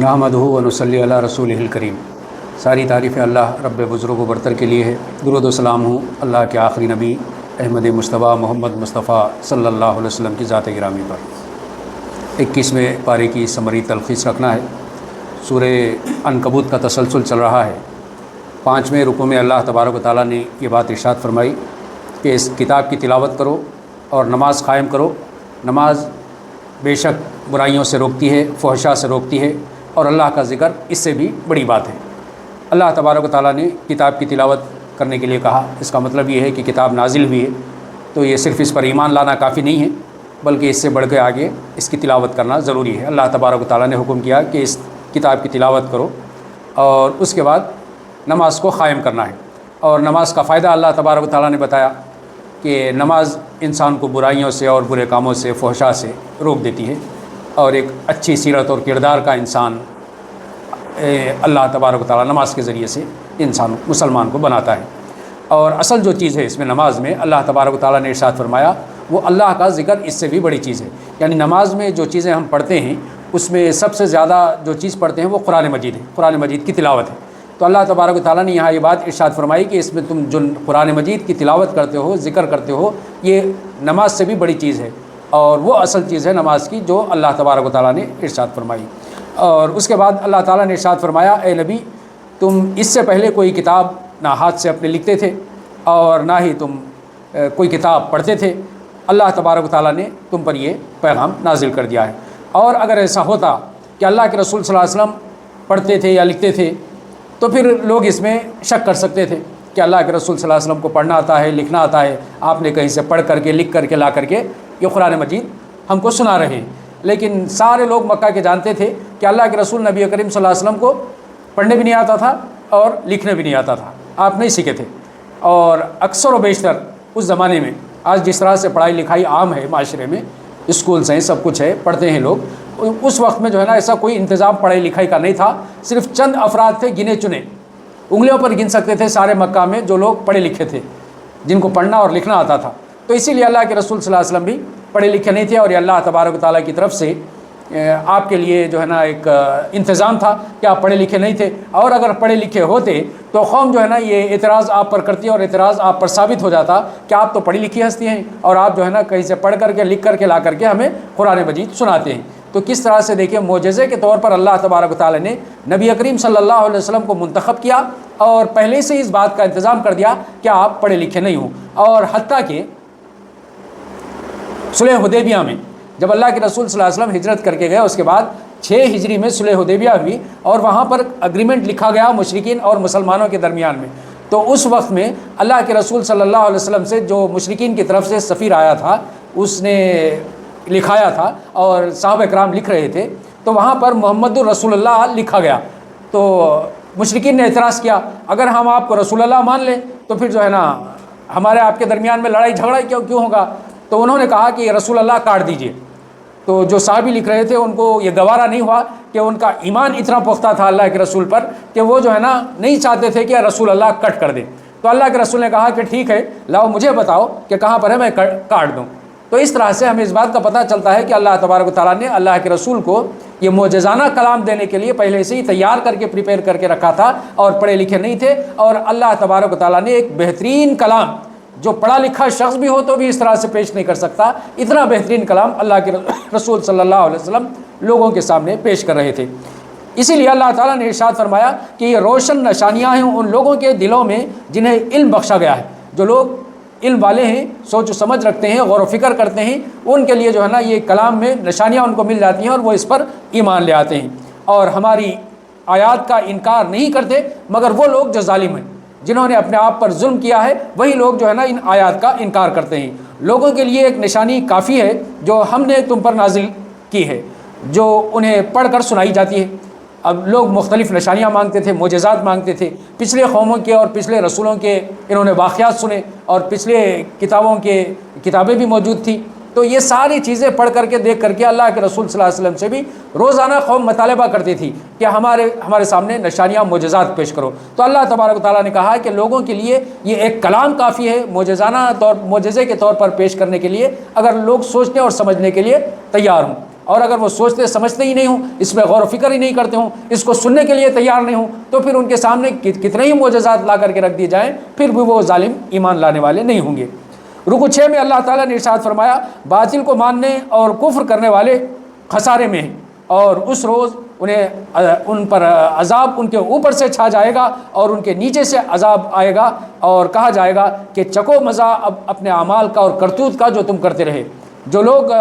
نحمدہ و نصلی علی رسولہ الکریم۔ ساری تعریفیں اللہ رب بزرگ و برتر کے لیے ہے۔ درود و سلام ہوں اللہ کے آخری نبی احمد مصطفیٰ محمد مصطفیٰ صلی اللہ علیہ وسلم کی ذات گرامی پر۔ 21ویں پارے کی سمری تلخیص رکھنا ہے۔ سورہ عنکبوت کا تسلسل چل رہا ہے۔ 5ویں رکوع میں اللہ تبارک و تعالیٰ نے یہ بات ارشاد فرمائی کہ اس کتاب کی تلاوت کرو اور نماز قائم کرو۔ نماز بے شک برائیوں سے روکتی ہے، فحشاء سے روکتی ہے، اور اللہ کا ذکر اس سے بھی بڑی بات ہے۔ اللہ تبارک و تعالیٰ نے کتاب کی تلاوت کرنے کے لیے کہا۔ اس کا مطلب یہ ہے کہ کتاب نازل ہوئی ہے تو یہ صرف اس پر ایمان لانا کافی نہیں ہے، بلکہ اس سے بڑھ کے آگے اس کی تلاوت کرنا ضروری ہے۔ اللہ تبارک و تعالیٰ نے حکم کیا کہ اس کتاب کی تلاوت کرو اور اس کے بعد نماز کو قائم کرنا ہے۔ اور نماز کا فائدہ اللہ تبارک و تعالیٰ نے بتایا کہ نماز انسان کو برائیوں سے اور برے کاموں سے، فحشاء سے روک دیتی ہے، اور ایک اچھی سیرت اور کردار کا انسان اللہ تبارک و تعالیٰ نماز کے ذریعے سے انسان مسلمان کو بناتا ہے۔ اور اصل جو چیز ہے اس میں نماز میں اللہ تبارک و تعالیٰ نے ارشاد فرمایا وہ اللہ کا ذکر اس سے بھی بڑی چیز ہے۔ یعنی نماز میں جو چیزیں ہم پڑھتے ہیں اس میں سب سے زیادہ جو چیز پڑھتے ہیں وہ قرآن مجید ہے، قرآن مجید کی تلاوت ہے۔ تو اللہ تبارک و تعالیٰ نے یہاں یہ بات ارشاد فرمائی کہ اس میں تم جو قرآن مجید کی تلاوت کرتے ہو، ذکر کرتے ہو، یہ نماز سے بھی بڑی چیز ہے، اور وہ اصل چیز ہے نماز کی جو اللہ تبارک و تعالیٰ نے ارشاد فرمائی۔ اور اس کے بعد اللہ تعالیٰ نے ارشاد فرمایا اے نبی تم اس سے پہلے کوئی کتاب نہ ہاتھ سے اپنے لکھتے تھے اور نہ ہی تم کوئی کتاب پڑھتے تھے۔ اللہ تبارک و تعالیٰ نے تم پر یہ پیغام نازل کر دیا ہے۔ اور اگر ایسا ہوتا کہ اللہ کے رسول صلی اللہ علیہ وسلم پڑھتے تھے یا لکھتے تھے تو پھر لوگ اس میں شک کر سکتے تھے کہ اللہ کے رسول صلی اللہ علیہ وسلم کو پڑھنا آتا ہے، لکھنا آتا ہے، آپ نے کہیں سے پڑھ کر کے، لکھ کر کے، لا کر کے یہ قرآن مجید ہم کو سنا رہے ہیں۔ لیکن سارے لوگ مکہ کے جانتے تھے کہ اللہ کے رسول نبی کریم صلی اللہ علیہ وسلم کو پڑھنے بھی نہیں آتا تھا اور لکھنے بھی نہیں آتا تھا، آپ نہیں سیکھے تھے۔ اور اکثر و بیشتر اس زمانے میں آج جس طرح سے پڑھائی لکھائی عام ہے معاشرے میں، اسکولس ہیں، سب کچھ ہے، پڑھتے ہیں لوگ، اس وقت میں جو ہے نا ایسا کوئی انتظام پڑھائی لکھائی کا نہیں تھا۔ صرف چند افراد تھے گنے چنے، انگلیوں پر گن سکتے تھے سارے مکہ میں جو لوگ پڑھے لکھے تھے، جن کو پڑھنا اور لکھنا آتا تھا۔ تو اسی لیے اللہ کے رسول صلی اللہ علیہ وسلم بھی پڑھے لکھے نہیں تھے، اور یہ اللہ تبارک و تعالیٰ کی طرف سے آپ کے لیے جو ہے نا ایک انتظام تھا کہ آپ پڑھے لکھے نہیں تھے، اور اگر پڑھے لکھے ہوتے تو قوم جو ہے نا یہ اعتراض آپ پر کرتی، اور اعتراض آپ پر ثابت ہو جاتا کہ آپ تو پڑھی لکھی ہستی ہیں اور آپ جو ہے نا کہیں سے پڑھ کر کے، لکھ کر کے، لا کر کے ہمیں قرآن مجید سناتے ہیں۔ تو کس طرح سے دیکھیں معجزے کے طور پر اللہ تبارک و تعالیٰ نے نبی کریم صلی اللہ علیہ وسلم کو منتخب کیا اور پہلے سے اس بات کا انتظام کر دیا کہ آپ پڑھے لکھے نہیں ہوں۔ اور حتیٰ کہ صلح حدیبیہ میں جب اللہ کے رسول صلی اللہ علیہ وسلم ہجرت کر کے گئے، اس کے بعد 6 ہجری میں صلح حدیبیہ ہوئی، اور وہاں پر اگریمنٹ لکھا گیا مشرکین اور مسلمانوں کے درمیان میں۔ تو اس وقت میں اللہ کے رسول صلی اللہ علیہ وسلم سے جو مشرکین کی طرف سے سفیر آیا تھا، اس نے لکھایا تھا اور صحابہ کرام لکھ رہے تھے، تو وہاں پر محمد الرسول اللہ لکھا گیا۔ تو مشرکین نے اعتراض کیا اگر ہم آپ کو رسول اللہ مان لیں تو پھر جو ہے نا ہمارے آپ کے درمیان میں لڑائی جھگڑا کیوں ہوگا؟ تو انہوں نے کہا کہ یہ رسول اللہ کاٹ دیجئے۔ تو جو صحابی لکھ رہے تھے ان کو یہ گوارا نہیں ہوا کہ ان کا ایمان اتنا پختہ تھا اللہ کے رسول پر کہ وہ جو ہے نا نہیں چاہتے تھے کہ رسول اللہ کٹ کر دے۔ تو اللہ کے رسول نے کہا کہ ٹھیک ہے، لاؤ مجھے بتاؤ کہ کہاں پر ہے، میں کاٹ دوں۔ تو اس طرح سے ہمیں اس بات کا پتہ چلتا ہے کہ اللہ تبارک و تعالیٰ نے اللہ کے رسول کو یہ معجزانہ کلام دینے کے لیے پہلے سے ہی تیار کر کے پریپیئر کر کے رکھا تھا، اور پڑھے لکھے نہیں تھے، اور اللہ تبارک و تعالیٰ نے ایک بہترین کلام جو پڑھا لکھا شخص بھی ہو تو بھی اس طرح سے پیش نہیں کر سکتا، اتنا بہترین کلام اللہ کے رسول صلی اللہ علیہ وسلم لوگوں کے سامنے پیش کر رہے تھے۔ اسی لیے اللہ تعالیٰ نے ارشاد فرمایا کہ یہ روشن نشانیاں ہیں ان لوگوں کے دلوں میں جنہیں علم بخشا گیا ہے۔ جو لوگ علم والے ہیں، سوچ و سمجھ رکھتے ہیں، غور و فکر کرتے ہیں، ان کے لیے جو ہے نا یہ کلام میں نشانیاں ان کو مل جاتی ہیں اور وہ اس پر ایمان لے آتے ہیں، اور ہماری آیات کا انکار نہیں کرتے، مگر وہ لوگ جو ظالم ہیں، جنہوں نے اپنے آپ پر ظلم کیا ہے، وہی لوگ جو ہے نا ان آیات کا انکار کرتے ہیں۔ لوگوں کے لیے ایک نشانی کافی ہے جو ہم نے تم پر نازل کی ہے، جو انہیں پڑھ کر سنائی جاتی ہے۔ اب لوگ مختلف نشانیاں مانگتے تھے، معجزات مانگتے تھے، پچھلے قوموں کے اور پچھلے رسولوں کے انہوں نے واقعات سنے، اور پچھلے کتابیں بھی موجود تھیں۔ تو یہ ساری چیزیں پڑھ کر کے، دیکھ کر کے اللہ کے رسول صلی اللہ علیہ وسلم سے بھی روزانہ قوم مطالبہ کرتی تھی کہ ہمارے سامنے نشانیاں، معجزات پیش کرو۔ تو اللہ تبارک و تعالیٰ نے کہا کہ لوگوں کے لیے یہ ایک کلام کافی ہے معجزے کے طور پر پیش کرنے کے لیے، اگر لوگ سوچنے اور سمجھنے کے لیے تیار ہوں۔ اور اگر وہ سوچتے سمجھتے ہی نہیں ہوں، اس پہ غور و فکر ہی نہیں کرتے ہوں، اس کو سننے کے لیے تیار نہیں ہوں، تو پھر ان کے سامنے کتنے ہی معجزات لا کر کے رکھ دیے جائیں، پھر بھی وہ ظالم ایمان لانے والے نہیں ہوں گے۔ رکوع 6 میں اللہ تعالیٰ نے ارشاد فرمایا باطل کو ماننے اور کفر کرنے والے خسارے میں ہیں، اور اس روز ان پر عذاب ان کے اوپر سے چھا جائے گا اور ان کے نیچے سے عذاب آئے گا، اور کہا جائے گا کہ چکو مزہ اب اپنے اعمال کا اور کرتوت کا جو تم کرتے رہے۔ جو لوگ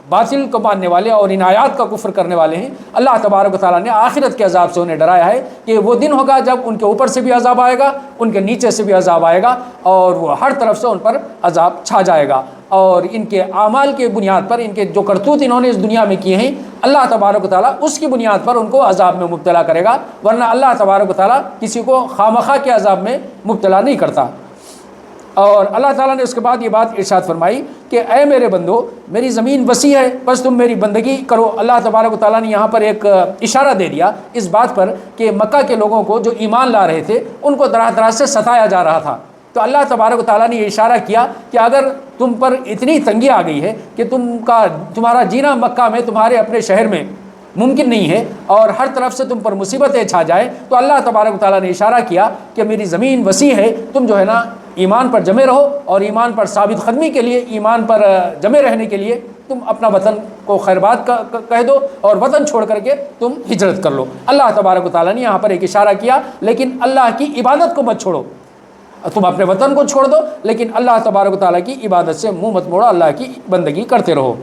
باطل کو ماننے والے اور ان آیات کا کفر کرنے والے ہیں، اللہ تبارک و تعالیٰ نے آخرت کے عذاب سے انہیں ڈرایا ہے کہ وہ دن ہوگا جب ان کے اوپر سے بھی عذاب آئے گا، ان کے نیچے سے بھی عذاب آئے گا، اور وہ ہر طرف سے ان پر عذاب چھا جائے گا، اور ان کے اعمال کے بنیاد پر، ان کے جو کرتوت انہوں نے اس دنیا میں کیے ہیں، اللہ تبارک و تعالیٰ اس کی بنیاد پر ان کو عذاب میں مبتلا کرے گا، ورنہ اللہ تبارک و تعالیٰ کسی کو خامخواہ کے عذاب میں مبتلا نہیں کرتا۔ اور اللہ تعالیٰ نے اس کے بعد یہ بات ارشاد فرمائی کہ اے میرے بندو، میری زمین وسیع ہے، بس تم میری بندگی کرو۔ اللہ تبارک و تعالیٰ نے یہاں پر ایک اشارہ دے دیا اس بات پر کہ مکہ کے لوگوں کو جو ایمان لا رہے تھے ان کو طرح طرح سے ستایا جا رہا تھا، تو اللہ تبارک و تعالیٰ نے یہ اشارہ کیا کہ اگر تم پر اتنی تنگی آ گئی ہے کہ تمہارا جینا مکہ میں، تمہارے اپنے شہر میں ممکن نہیں ہے، اور ہر طرف سے تم پر مصیبتیں چھا جائیں، تو اللہ تبارک و تعالیٰ نے اشارہ کیا کہ میری زمین وسیع ہے، تم جو ہے نا ایمان پر جمے رہو، اور ایمان پر ثابت قدمی کے لیے، ایمان پر جمے رہنے کے لیے تم اپنا وطن کو خیر بات کہہ دو، اور وطن چھوڑ کر کے تم ہجرت کر لو۔ اللہ تبارک و تعالیٰ نے یہاں پر ایک اشارہ کیا، لیکن اللہ کی عبادت کو مت چھوڑو، تم اپنے وطن کو چھوڑ دو لیکن اللہ تبارک و تعالیٰ کی عبادت سے منہ مت موڑو، اللہ کی بندگی کرتے رہو۔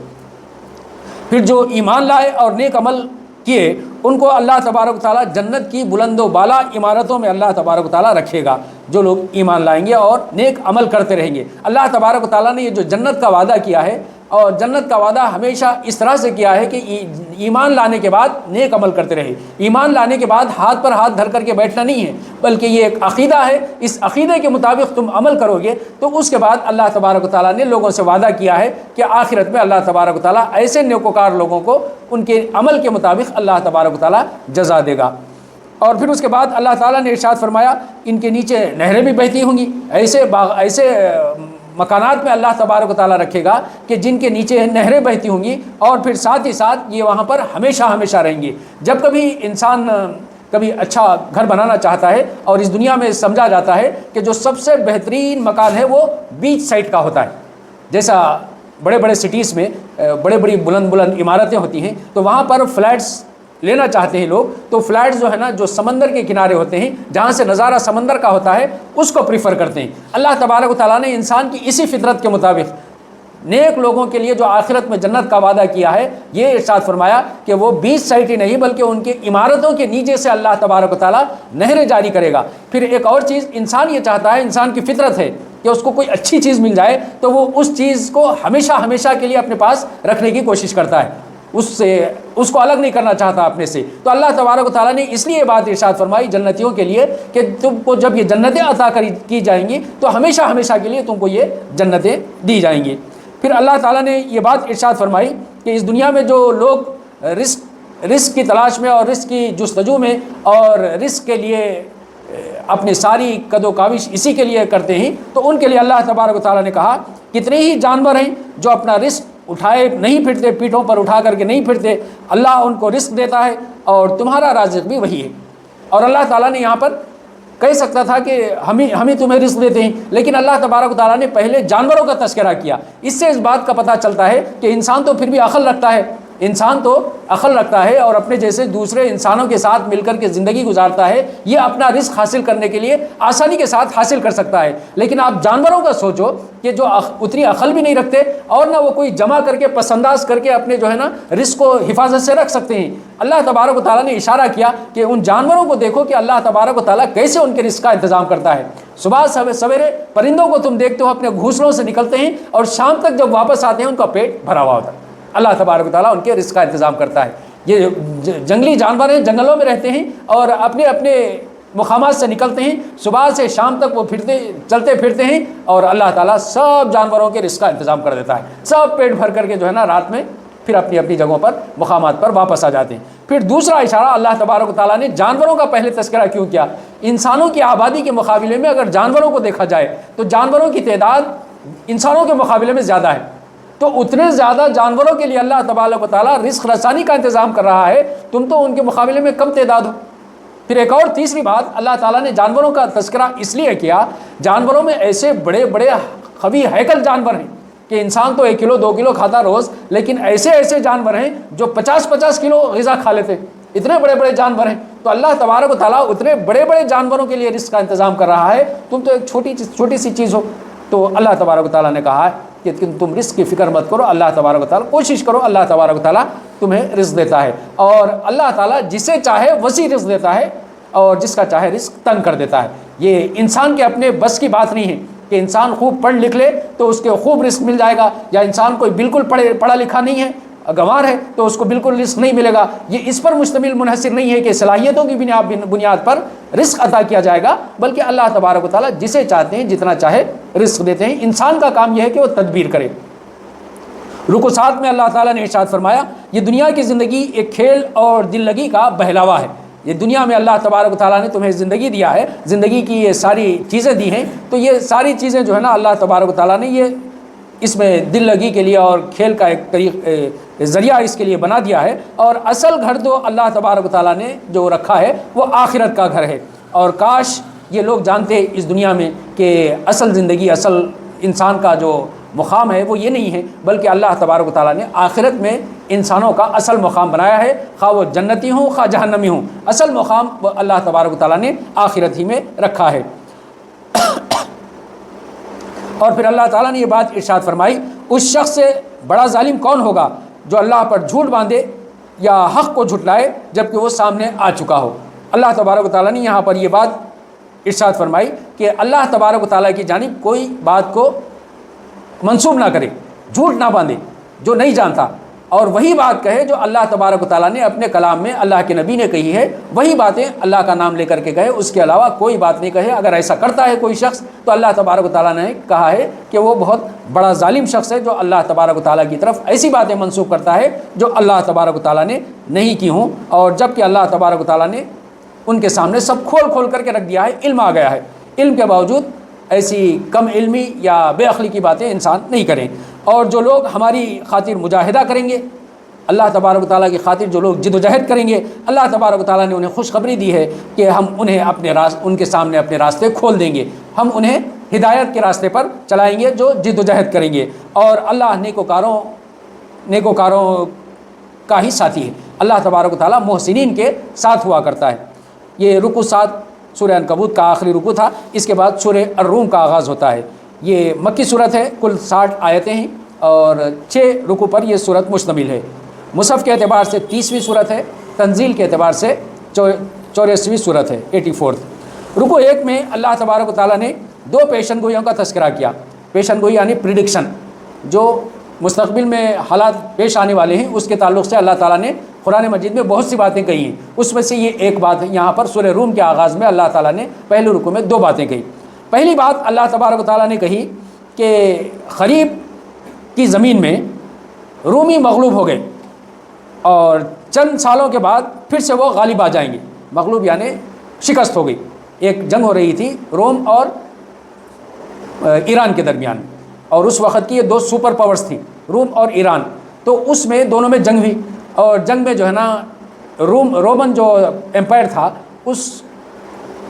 پھر جو ایمان لائے اور نیک عمل کیے ان کو اللہ تبارک و تعالیٰ جنت کی بلند و بالا عمارتوں میں اللہ تبارک و تعالیٰ رکھے گا، جو لوگ ایمان لائیں گے اور نیک عمل کرتے رہیں گے۔ اللہ تبارک و تعالیٰ نے یہ جو جنت کا وعدہ کیا ہے، اور جنت کا وعدہ ہمیشہ اس طرح سے کیا ہے کہ ایمان لانے کے بعد نیک عمل کرتے رہے۔ ایمان لانے کے بعد ہاتھ پر ہاتھ دھر کر کے بیٹھنا نہیں ہے، بلکہ یہ ایک عقیدہ ہے، اس عقیدے کے مطابق تم عمل کرو گے تو اس کے بعد اللہ تبارک و تعالیٰ نے لوگوں سے وعدہ کیا ہے کہ آخرت میں اللہ تبارک و تعالیٰ ایسے نیکوکار لوگوں کو ان کے عمل کے مطابق اللہ تبارک و تعالیٰ جزا دے گا۔ اور پھر اس کے بعد اللہ تعالیٰ نے ارشاد فرمایا ان کے نیچے نہریں بھی بہتی ہوں گی، ایسے مکانات میں اللہ تبارک و تعالیٰ رکھے گا کہ جن کے نیچے نہریں بہتی ہوں گی، اور پھر ساتھ ہی ساتھ یہ وہاں پر ہمیشہ ہمیشہ رہیں گی۔ جب کبھی انسان کبھی اچھا گھر بنانا چاہتا ہے، اور اس دنیا میں سمجھا جاتا ہے کہ جو سب سے بہترین مکان ہے وہ بیچ سائڈ کا ہوتا ہے، جیسا بڑے بڑے سٹیز میں بڑے بڑی بلند بلند عمارتیں ہوتی ہیں، تو وہاں پر فلیٹس لینا چاہتے ہیں لوگ، تو فلیٹس جو ہے نا جو سمندر کے کنارے ہوتے ہیں، جہاں سے نظارہ سمندر کا ہوتا ہے، اس کو پریفر کرتے ہیں۔ اللہ تبارک و تعالیٰ نے انسان کی اسی فطرت کے مطابق نیک لوگوں کے لیے جو آخرت میں جنت کا وعدہ کیا ہے، یہ ارشاد فرمایا کہ وہ بیچ سائٹ ہی نہیں بلکہ ان کے عمارتوں کے نیچے سے اللہ تبارک و تعالیٰ نہریں جاری کرے گا۔ پھر ایک اور چیز انسان یہ چاہتا ہے، انسان کی فطرت ہے کہ اس کو کوئی اچھی چیز مل جائے تو وہ اس چیز کو ہمیشہ ہمیشہ کے لیے اپنے پاس رکھنے کی کوشش کرتا ہے، اس کو الگ نہیں کرنا چاہتا اپنے سے۔ تو اللہ تبارک و تعالیٰ نے اس لیے بات ارشاد فرمائی جنتیوں کے لیے کہ تم کو جب یہ جنتیں عطا کی جائیں گی تو ہمیشہ ہمیشہ کے لیے تم کو یہ جنتیں دی جائیں گی۔ پھر اللہ تعالیٰ نے یہ بات ارشاد فرمائی کہ اس دنیا میں جو لوگ رزق کی تلاش میں اور رزق کی جستجو میں اور رزق کے لیے اپنی ساری قد و کاوش اسی کے لیے کرتے ہیں، تو ان کے لیے اللہ تبارک و تعالیٰ نے کہا کتنے ہی جانور ہیں جو اپنا رزق اٹھائے نہیں پھرتے، پیٹھوں پر اٹھا کر کے نہیں پھرتے، اللہ ان کو رزق دیتا ہے اور تمہارا رازق بھی وہی ہے۔ اور اللہ تعالیٰ نے یہاں پر کہہ سکتا تھا کہ ہمیں تمہیں رزق دیتے ہیں، لیکن اللہ تبارک و تعالیٰ نے پہلے جانوروں کا تذکرہ کیا۔ اس سے اس بات کا پتہ چلتا ہے کہ انسان تو پھر بھی عقل رکھتا ہے، انسان تو عقل رکھتا ہے اور اپنے جیسے دوسرے انسانوں کے ساتھ مل کر کے زندگی گزارتا ہے، یہ اپنا رزق حاصل کرنے کے لیے آسانی کے ساتھ حاصل کر سکتا ہے۔ لیکن آپ جانوروں کا سوچو کہ جو اتنی عقل بھی نہیں رکھتے اور نہ وہ کوئی جمع کر کے پس انداز کر کے اپنے جو ہے نا رزق کو حفاظت سے رکھ سکتے ہیں۔ اللہ تبارک و تعالیٰ نے اشارہ کیا کہ ان جانوروں کو دیکھو کہ اللہ تبارک و تعالیٰ کیسے ان کے رزق کا انتظام کرتا ہے۔ صبح سویرے پرندوں کو تم دیکھتے ہو اپنے گھونسلوں سے نکلتے ہیں اور شام تک جب واپس آتے ہیں ان کا پیٹ بھرا ہوا ہوتا ہے۔ اللہ تبارک و تعالیٰ ان کے رزق کا انتظام کرتا ہے۔ یہ جنگلی جانور ہیں، جنگلوں میں رہتے ہیں اور اپنے اپنے مقامات سے نکلتے ہیں، صبح سے شام تک وہ چلتے پھرتے ہیں اور اللہ تعالیٰ سب جانوروں کے رزق کا انتظام کر دیتا ہے۔ سب پیٹ بھر کر کے جو ہے نا رات میں پھر اپنی اپنی جگہوں پر مقامات پر واپس آ جاتے ہیں۔ پھر دوسرا اشارہ اللہ تبارک و تعالیٰ نے جانوروں کا پہلے تذکرہ کیوں کیا؟ انسانوں کی آبادی کے مقابلے میں اگر جانوروں کو دیکھا جائے تو جانوروں کی تعداد انسانوں کے مقابلے میں زیادہ ہے۔ تو اتنے زیادہ جانوروں کے لیے اللہ تبارک و تعالیٰ رزق رسانی کا انتظام کر رہا ہے، تم تو ان کے مقابلے میں کم تعداد ہو۔ پھر ایک اور تیسری بات، اللہ تعالیٰ نے جانوروں کا تذکرہ اس لیے کیا، جانوروں میں ایسے بڑے بڑے قوی ہیکل جانور ہیں کہ انسان تو 1 کلو 2 کلو کھاتا روز، لیکن ایسے ایسے جانور ہیں جو 50 کلو غذا کھا لیتے، اتنے بڑے بڑے جانور ہیں۔ تو اللہ تبارک و تعالیٰ اتنے بڑے بڑے جانوروں کے لیے رزق کا انتظام کر رہا ہے، تم تو ایک چھوٹی سی چیز ہو۔ تو اللہ تبارک و تعالیٰ نے کہا ہے کہ تم رزق کی فکر مت کرو، اللہ تبارک و تعالیٰ کوشش کرو، اللہ تبارک و تعالیٰ تمہیں رزق دیتا ہے، اور اللہ تعالیٰ جسے چاہے وسیع رزق دیتا ہے اور جس کا چاہے رزق تنگ کر دیتا ہے۔ یہ انسان کے اپنے بس کی بات نہیں ہے کہ انسان خوب پڑھ لکھ لے تو اس کے خوب رزق مل جائے گا، یا انسان کوئی بالکل پڑھا لکھا نہیں ہے، گنوار ہے، تو اس کو بالکل رزق نہیں ملے گا۔ یہ اس پر مشتمل منحصر نہیں ہے کہ صلاحیتوں کی بنیاد پر رزق عطا کیا جائے گا، بلکہ اللہ تبارک و تعالیٰ جسے چاہتے ہیں جتنا چاہے رزق دیتے ہیں۔ انسان کا کام یہ ہے کہ وہ تدبیر کرے۔ رکوع 7 میں اللہ تعالیٰ نے ارشاد فرمایا، یہ دنیا کی زندگی ایک کھیل اور دل لگی کا بہلاوا ہے۔ یہ دنیا میں اللہ تبارک و تعالیٰ نے تمہیں زندگی دیا ہے، زندگی کی یہ ساری چیزیں دی ہیں، تو یہ ساری چیزیں جو ہے نا اللہ تبارک و تعالیٰ نے یہ اس میں دل لگی کے لیے اور کھیل کا ایک ذریعہ اس کے لیے بنا دیا ہے، اور اصل گھر تو اللہ تبارک و تعالیٰ نے جو رکھا ہے وہ آخرت کا گھر ہے۔ اور کاش یہ لوگ جانتے اس دنیا میں کہ اصل زندگی، اصل انسان کا جو مقام ہے وہ یہ نہیں ہے، بلکہ اللہ تبارک و تعالیٰ نے آخرت میں انسانوں کا اصل مقام بنایا ہے، خواہ وہ جنتی ہوں خواہ جہنمی ہوں، اصل مقام اللہ تبارک و تعالیٰ نے آخرت ہی میں رکھا ہے۔ اور پھر اللہ تعالیٰ نے یہ بات ارشاد فرمائی، اس شخص سے بڑا ظالم کون ہوگا جو اللہ پر جھوٹ باندھے یا حق کو جھٹلائے جبکہ وہ سامنے آ چکا ہو۔ اللہ تبارک و تعالیٰ نے یہاں پر یہ بات ارشاد فرمائی کہ اللہ تبارک و تعالیٰ کی جانب کوئی بات کو منسوب نہ کرے، جھوٹ نہ باندھے جو نہیں جانتا، اور وہی بات کہے جو اللہ تبارک و تعالیٰ نے اپنے کلام میں اللہ کے نبی نے کہی ہے، وہی باتیں اللہ کا نام لے کر کے کہے، اس کے علاوہ کوئی بات نہیں کہے۔ اگر ایسا کرتا ہے کوئی شخص تو اللہ تبارک و تعالیٰ نے کہا ہے کہ وہ بہت بڑا ظالم شخص ہے جو اللہ تبارک و تعالیٰ کی طرف ایسی باتیں منسوب کرتا ہے جو اللہ تبارک و تعالیٰ نے نہیں کی ہوں، اور جب کہ اللہ تبارک و تعالیٰ نے ان کے سامنے سب کھول کر کے رکھ دیا ہے، علم آ گیا ہے، علم کے باوجود ایسی کم علمی یا بے عقلی کی باتیں انسان نہیں کریں۔ اور جو لوگ ہماری خاطر مجاہدہ کریں گے، اللہ تبارک و تعالیٰ کی خاطر جو لوگ جد و جہد کریں گے، اللہ تبارک و تعالیٰ نے انہیں خوشخبری دی ہے کہ ہم انہیں ان کے سامنے اپنے راستے کھول دیں گے، ہم انہیں ہدایت کے راستے پر چلائیں گے جو جد و جہد کریں گے، اور اللہ نیکوکاروں کا ہی ساتھی ہے۔ اللہ تبارک و تعالیٰ محسنین کے ساتھ ہوا کرتا ہے۔ یہ رکوع 7 سورہ عنکبوت کا آخری رکوع تھا، اس کے بعد سورہ الروم کا آغاز ہوتا ہے۔ یہ مکی صورت ہے، کل 60 آیتیں ہیں اور 6 رکوع پر یہ صورت مشتمل ہے۔ مصحف کے اعتبار سے 30ویں صورت ہے، تنزیل کے اعتبار سے 84ویں صورت ہے، 84۔ رکوع 1 میں اللہ تبارک و تعالیٰ نے 2 پیشن گوئیوں کا تذکرہ کیا۔ پیشن گوئی یعنی پریڈکشن، جو مستقبل میں حالات پیش آنے والے ہیں اس کے تعلق سے اللہ تعالیٰ نے قرآن مجید میں بہت سی باتیں کہی ہیں، اس میں سے یہ ایک بات ہے۔ یہاں پر سورہ روم کے آغاز میں اللہ تعالیٰ نے پہلے رکوع میں 2 باتیں کہی۔ پہلی بات اللہ تبارک و تعالیٰ نے کہی کہ خریب کی زمین میں رومی مغلوب ہو گئے اور چند سالوں کے بعد پھر سے وہ غالب آ جائیں گے۔ مغلوب یعنی شکست ہو گئی، ایک جنگ ہو رہی تھی روم اور ایران کے درمیان، اور اس وقت کی یہ 2 سپر پاورز تھیں، روم اور ایران، تو اس میں دونوں میں جنگ ہوئی، اور جنگ میں جو ہے نا رومن جو امپائر تھا اس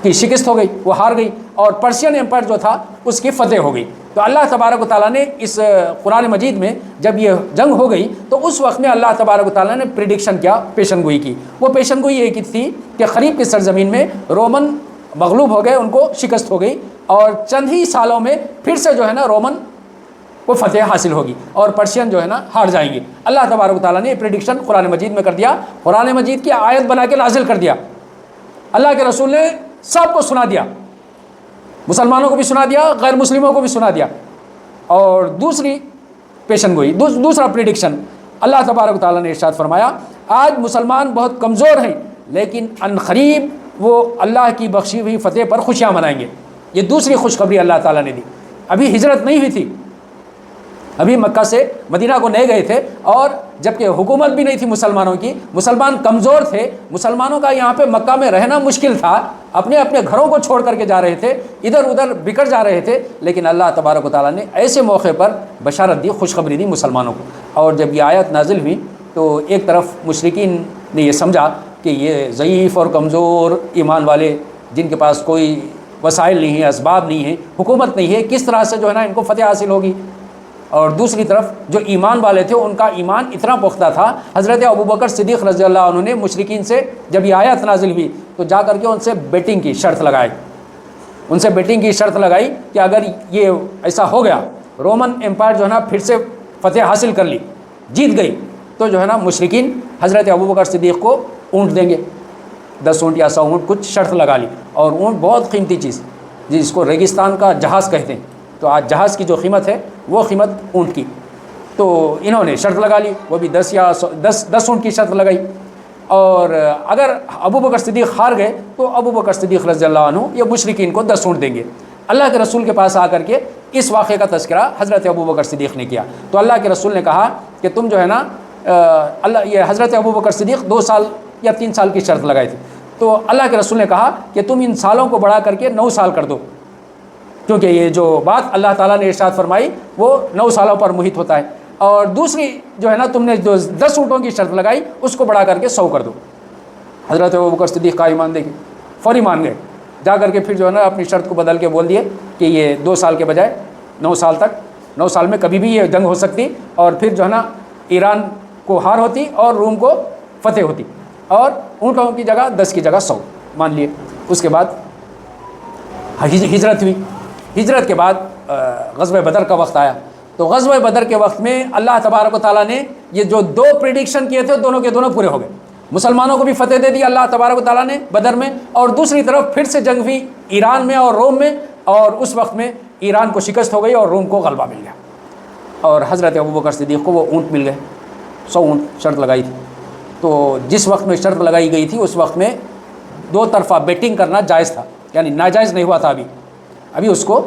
کی شکست ہو گئی، وہ ہار گئی، اور پرشین امپائر جو تھا اس کی فتح ہو گئی۔ تو اللہ تبارک و تعالیٰ نے اس قرآن مجید میں جب یہ جنگ ہو گئی تو اس وقت میں اللہ تبارک و تعالیٰ نے پریڈکشن کیا، پیشن گوئی کی۔ وہ پیشن گوئی یہ کی تھی کہ خریب کی سرزمین میں رومن مغلوب ہو گئے، ان کو شکست ہو گئی، اور چند ہی سالوں میں پھر سے جو ہے نا رومن کو فتح حاصل ہوگی اور پرشین جو ہے نا ہار جائیں گے۔ اللہ تبارک و تعالیٰ نے یہ پریڈکشن قرآن مجید میں کر دیا، قرآن مجید کی آیت بنا کے نازل کر دیا، اللہ کے رسول نے سب کو سنا دیا، مسلمانوں کو بھی سنا دیا، غیر مسلموں کو بھی سنا دیا۔ اور دوسری پیشن گوئی، دوسرا پریڈکشن، اللہ تبارک و تعالیٰ نے ارشاد فرمایا، آج مسلمان بہت کمزور ہیں لیکن ان قریب وہ اللہ کی بخشی ہوئی فتح پر خوشیاں منائیں گے۔ یہ دوسری خوشخبری اللہ تعالیٰ نے دی۔ ابھی ہجرت نہیں ہوئی تھی، ابھی مکہ سے مدینہ کو نئے گئے تھے، اور جبکہ حکومت بھی نہیں تھی مسلمانوں کی، مسلمان کمزور تھے، مسلمانوں کا یہاں پہ مکہ میں رہنا مشکل تھا، اپنے اپنے گھروں کو چھوڑ کر کے جا رہے تھے، ادھر ادھر بکھر جا رہے تھے، لیکن اللہ تبارک و تعالیٰ نے ایسے موقع پر بشارت دی، خوشخبری دی مسلمانوں کو۔ اور جب یہ آیت نازل ہوئی تو ایک طرف مشرکین نے یہ سمجھا کہ یہ ضعیف اور کمزور ایمان والے جن کے پاس کوئی وسائل نہیں ہیں، اسباب نہیں ہیں، حکومت نہیں ہے، کس طرح سے جو ہے نا ان کو فتح حاصل ہوگی۔ اور دوسری طرف جو ایمان والے تھے ان کا ایمان اتنا پختہ تھا، حضرت ابوبکر صدیق رضی اللہ عنہ نے مشرکین سے جب یہ آیت نازل ہوئی تو جا کر کے ان سے بیٹنگ کی شرط لگائی، ان سے بیٹنگ کی شرط لگائی کہ اگر یہ ایسا ہو گیا، رومن امپائر جو ہے نا پھر سے فتح حاصل کر لی، جیت گئی، تو جو ہے نا مشرکین حضرت ابوبکر صدیق کو اونٹ دیں گے، 10 اونٹ یا 100 اونٹ، کچھ شرط لگا لی۔ اور اونٹ بہت قیمتی چیز جس کو ریگستان کا جہاز کہتے ہیں، تو آج جہاز کی جو قیمت ہے وہ قیمت اونٹ کی، تو انہوں نے شرط لگا لی، وہ بھی 10 اونٹ کی شرط لگائی۔ اور اگر ابوبکر صدیق ہار گئے تو ابوبکر صدیق رضی اللہ عنہ یہ مشرکین کو 10 اونٹ دیں گے۔ اللہ کے رسول کے پاس آ کر کے اس واقعے کا تذکرہ حضرت ابوبکر صدیق نے کیا، تو اللہ کے رسول نے کہا کہ تم جو ہے نا یہ حضرت ابوبکر صدیق 2 سال یا 3 سال کی شرط لگائی تھی، تو اللہ کے رسول نے کہا کہ تم ان سالوں کو بڑھا کر کے 9 سال کر دو، کیونکہ یہ جو بات اللہ تعالیٰ نے ارشاد فرمائی وہ 9 سالوں پر محیط ہوتا ہے۔ اور دوسری جو ہے نا تم نے جو 10 اونٹوں کی شرط لگائی اس کو بڑھا کر کے 100 کر دو۔ حضرت ابوبکر صدیق کا ایمان دیکھیں، فوری مان گئے، جا کر کے پھر جو ہے نا اپنی شرط کو بدل کے بول دیے کہ یہ 2 سال کے بجائے 9 سال تک، 9 سال میں کبھی بھی یہ جنگ ہو سکتی، اور پھر جو ہے نا ایران کو ہار ہوتی اور روم کو فتح ہوتی، اور اونٹوں کی جگہ 10 کی جگہ 100 مان لیے۔ اس کے بعد ہجرت ہوئی، ہجرت کے بعد غزوہ بدر کا وقت آیا، تو غزوہ بدر کے وقت میں اللہ تبارک و تعالیٰ نے یہ جو 2 پریڈکشن کیے تھے دونوں کے دونوں پورے ہو گئے، مسلمانوں کو بھی فتح دے دی اللہ تبارک و تعالیٰ نے بدر میں، اور دوسری طرف پھر سے جنگ ہوئی ایران میں اور روم میں، اور اس وقت میں ایران کو شکست ہو گئی اور روم کو غلبہ مل گیا، اور حضرت ابوبکر صدیق کو وہ اونٹ مل گئے، 100 اونٹ شرط لگائی تھی۔ تو جس وقت میں شرط لگائی گئی تھی اس وقت میں 2 طرفہ بیٹنگ کرنا جائز تھا، یعنی ناجائز نہیں ہوا تھا، ابھی اس کو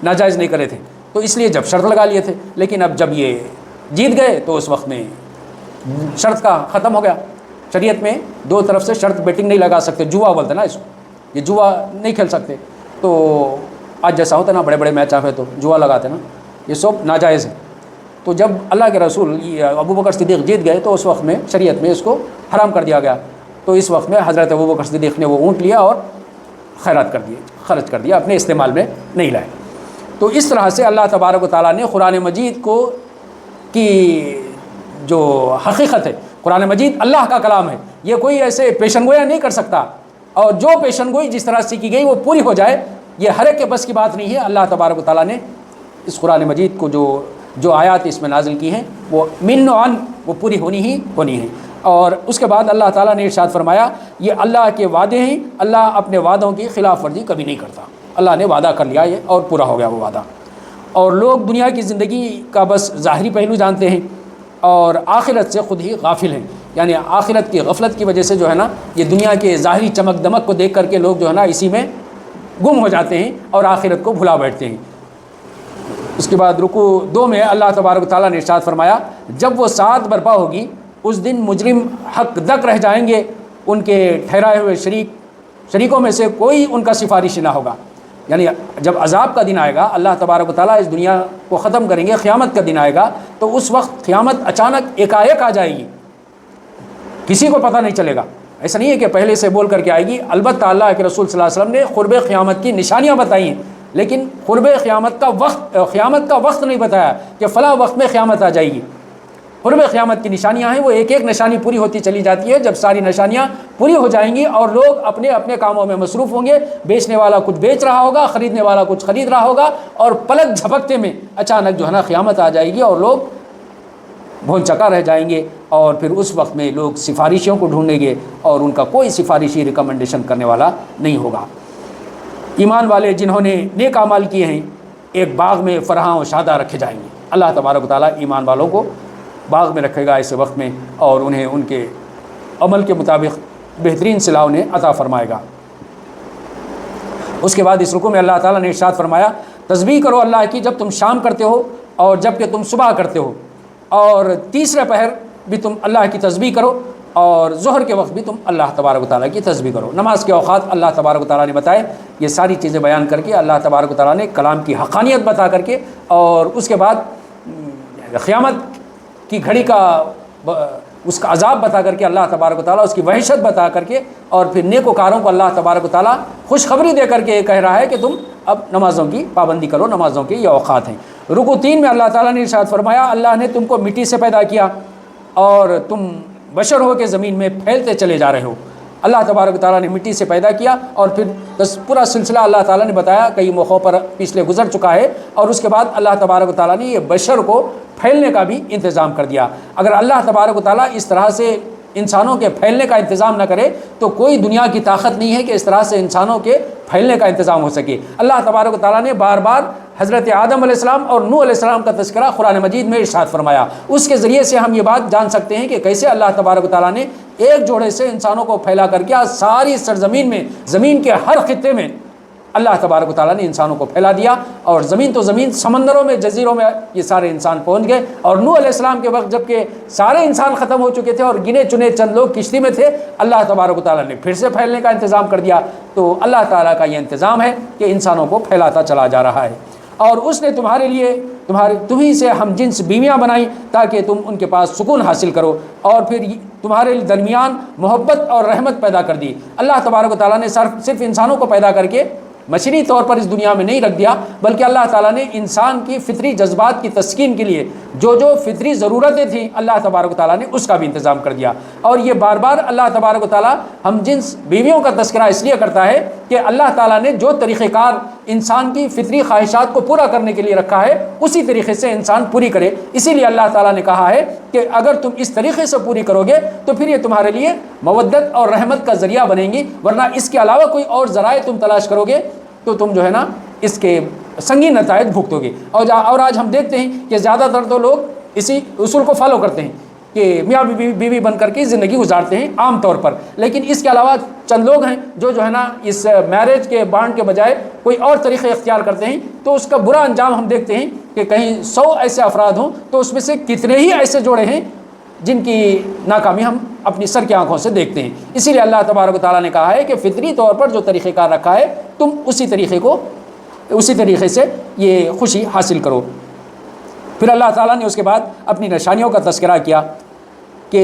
ناجائز نہیں کرے تھے، تو اس لیے جب شرط لگا لیے تھے، لیکن اب جب یہ جیت گئے تو اس وقت میں شرط کا ختم ہو گیا۔ شریعت میں 2 طرف سے شرط بیٹنگ نہیں لگا سکتے، جوا بولتے نا اس کو، یہ جوا نہیں کھیل سکتے۔ تو آج جیسا ہوتا ہے نا بڑے بڑے میچ آپ ہے تو جوا لگاتے نا، یہ سب ناجائز ہے۔ تو جب اللہ کے رسول ابوبکر صدیق جیت گئے تو اس وقت میں شریعت میں اس کو حرام کر دیا گیا، تو اس وقت میں حضرت ابوبکر صدیق نے وہ اونٹ لیا اور خیرات کر دیے، خرچ کر دیا، اپنے استعمال میں نہیں لائے۔ تو اس طرح سے اللہ تبارک و تعالیٰ نے قرآن مجید کو کی جو حقیقت ہے، قرآن مجید اللہ کا کلام ہے، یہ کوئی ایسے پیشن گویا نہیں کر سکتا، اور جو پیشن گوئی جس طرح سے کی گئی وہ پوری ہو جائے یہ ہر ایک کے بس کی بات نہیں ہے۔ اللہ تبارک و تعالیٰ نے اس قرآن مجید کو جو آیات اس میں نازل کی ہیں وہ من و عن وہ پوری ہونی ہیں۔ اور اس کے بعد اللہ تعالیٰ نے ارشاد فرمایا یہ اللہ کے وعدے ہیں، اللہ اپنے وعدوں کی خلاف ورزی کبھی نہیں کرتا، اللہ نے وعدہ کر لیا یہ اور پورا ہو گیا وہ وعدہ۔ اور لوگ دنیا کی زندگی کا بس ظاہری پہلو جانتے ہیں اور آخرت سے خود ہی غافل ہیں، یعنی آخرت کی غفلت کی وجہ سے جو ہے نا یہ دنیا کے ظاہری چمک دمک کو دیکھ کر کے لوگ جو ہے نا اسی میں گم ہو جاتے ہیں اور آخرت کو بھلا بیٹھتے ہیں۔ اس کے بعد رکوع 2 میں اللہ تبارک و تعالیٰ نے ارشاد فرمایا جب وہ ساعت برپا ہوگی اس دن مجرم حق دک رہ جائیں گے، ان کے ٹھہرائے ہوئے شریکوں میں سے کوئی ان کا سفارشی نہ ہوگا۔ یعنی جب عذاب کا دن آئے گا، اللہ تبارک و تعالیٰ اس دنیا کو ختم کریں گے، قیامت کا دن آئے گا، تو اس وقت قیامت اچانک ایک آ جائے گی، کسی کو پتہ نہیں چلے گا۔ ایسا نہیں ہے کہ پہلے سے بول کر کے آئے گی، البتہ اللہ کے رسول صلی اللہ علیہ وسلم نے قرب قیامت کی نشانیاں بتائی ہیں، لیکن قرب قیامت کا وقت نہیں بتایا کہ فلاں وقت میں قیامت آ جائے گی۔ قرب قیامت کی نشانیاں ہیں، وہ ایک ایک نشانی پوری ہوتی چلی جاتی ہے۔ جب ساری نشانیاں پوری ہو جائیں گی اور لوگ اپنے اپنے کاموں میں مصروف ہوں گے، بیچنے والا کچھ بیچ رہا ہوگا، خریدنے والا کچھ خرید رہا ہوگا، اور پلک جھپکتے میں اچانک جو ہے نا قیامت آ جائے گی اور لوگ بھون چکا رہ جائیں گے، اور پھر اس وقت میں لوگ سفارشیوں کو ڈھونڈیں گے اور ان کا کوئی سفارشی ریکمنڈیشن کرنے والا نہیں ہوگا۔ ایمان والے جنہوں نے نیک اعمال کیے ہیں ایک باغ میں فرحاں و شادہ رکھے جائیں گے۔ اللہ تبارک و تعالیٰ ایمان والوں کو باغ میں رکھے گا ایسے وقت میں، اور انہیں ان کے عمل کے مطابق بہترین صلاح انہیں عطا فرمائے گا۔ اس کے بعد اس رکوع میں اللہ تعالیٰ نے ارشاد فرمایا تسبیح کرو اللہ کی جب تم شام کرتے ہو اور جب کہ تم صبح کرتے ہو، اور تیسرے پہر بھی تم اللہ کی تسبیح کرو، اور ظہر کے وقت بھی تم اللہ تبارک و تعالیٰ کی تسبیح کرو۔ نماز کے اوقات اللہ تبارک و تعالیٰ نے بتائے، یہ ساری چیزیں بیان کر کے اللہ تبارک و تعالیٰ نے کلام کی حقانیت بتا کر کے، اور اس کے بعد قیامت کی گھڑی کا اس کا عذاب بتا کر کے اللہ تبارک و تعالیٰ اس کی وحشت بتا کر کے، اور پھر نیکوکاروں کو اللہ تبارک و تعالیٰ خوشخبری دے کر کے یہ کہہ رہا ہے کہ تم اب نمازوں کی پابندی کرو، نمازوں کے یہ اوقات ہیں۔ رکوع 3 میں اللہ تعالیٰ نے ارشاد فرمایا، اللہ نے تم کو مٹی سے پیدا کیا اور تم بشر ہو کے زمین میں پھیلتے چلے جا رہے ہو۔ اللہ تبارک و تعالیٰ نے مٹی سے پیدا کیا، اور پھر پورا سلسلہ اللہ تعالیٰ نے بتایا، کئی موقعوں پر پچھلے گزر چکا ہے، اور اس کے بعد اللہ تبارک و تعالیٰ نے یہ بشر کو پھیلنے کا بھی انتظام کر دیا۔ اگر اللہ تبارک و تعالیٰ اس طرح سے انسانوں کے پھیلنے کا انتظام نہ کرے تو کوئی دنیا کی طاقت نہیں ہے کہ اس طرح سے انسانوں کے پھیلنے کا انتظام ہو سکے۔ اللہ تبارک و تعالیٰ نے بار بار حضرت آدم علیہ السلام اور نوح علیہ السلام کا تذکرہ قرآن مجید میں ارشاد فرمایا۔ اس کے ذریعے سے ہم یہ بات جان سکتے ہیں کہ کیسے اللہ تبارک و تعالیٰ نے ایک جوڑے سے انسانوں کو پھیلا کر کے ساری سرزمین میں، زمین کے ہر خطے میں اللہ تبارک و تعالیٰ نے انسانوں کو پھیلا دیا، اور زمین تو زمین، سمندروں میں، جزیروں میں یہ سارے انسان پہنچ گئے۔ اور نوح علیہ السلام کے وقت جب کہ سارے انسان ختم ہو چکے تھے اور گنے چنے چند لوگ کشتی میں تھے، اللہ تبارک و تعالیٰ نے پھر سے پھیلنے کا انتظام کر دیا۔ تو اللہ تعالیٰ کا یہ انتظام ہے کہ انسانوں کو پھیلاتا چلا جا رہا ہے، اور اس نے تمہارے لیے تمہیں سے ہم جنس بیویاں بنائیں تاکہ تم ان کے پاس سکون حاصل کرو، اور پھر تمہارے درمیان محبت اور رحمت پیدا کر دی۔ اللہ تبارک و تعالیٰ نے صرف انسانوں کو پیدا کر کے مشری طور پر اس دنیا میں نہیں رکھ دیا، بلکہ اللہ تعالیٰ نے انسان کی فطری جذبات کی تسکین کے لیے جو فطری ضرورتیں تھیں، اللہ تبارک و تعالیٰ نے اس کا بھی انتظام کر دیا۔ اور یہ بار بار اللہ تبارک و تعالیٰ ہم جنس بیویوں کا تذکرہ اس لیے کرتا ہے کہ اللہ تعالیٰ نے جو طریقہ کار انسان کی فطری خواہشات کو پورا کرنے کے لیے رکھا ہے، اسی طریقے سے انسان پوری کرے۔ اسی لیے اللہ تعالیٰ نے کہا ہے کہ اگر تم اس طریقے سے پوری کرو گے تو پھر یہ تمہارے لیے مودت اور رحمت کا ذریعہ بنیں گی، ورنہ اس کے علاوہ کوئی اور ذرائع تم تلاش کرو گے تو تم جو ہے نا اس کے سنگین نتائج بھگتو گے۔ اور آج ہم دیکھتے ہیں کہ زیادہ تر تو لوگ اسی اصول کو فالو کرتے ہیں کہ میاں بیوی بن کر کے زندگی گزارتے ہیں عام طور پر، لیکن اس کے علاوہ چند لوگ ہیں جو ہے نا اس میرج کے بانڈ کے بجائے کوئی اور طریقے اختیار کرتے ہیں، تو اس کا برا انجام ہم دیکھتے ہیں کہ کہیں 100 ایسے افراد ہوں تو اس میں سے کتنے ہی ایسے جوڑے ہیں جن کی ناکامی ہم اپنی سر کی آنکھوں سے دیکھتے ہیں۔ اسی لیے اللہ تبارک و تعالیٰ نے کہا ہے کہ فطری طور پر جو طریقہ کار رکھا ہے تم اسی طریقے سے یہ خوشی حاصل کرو۔ پھر اللہ تعالیٰ نے اس کے بعد اپنی نشانیوں کا تذکرہ کیا کہ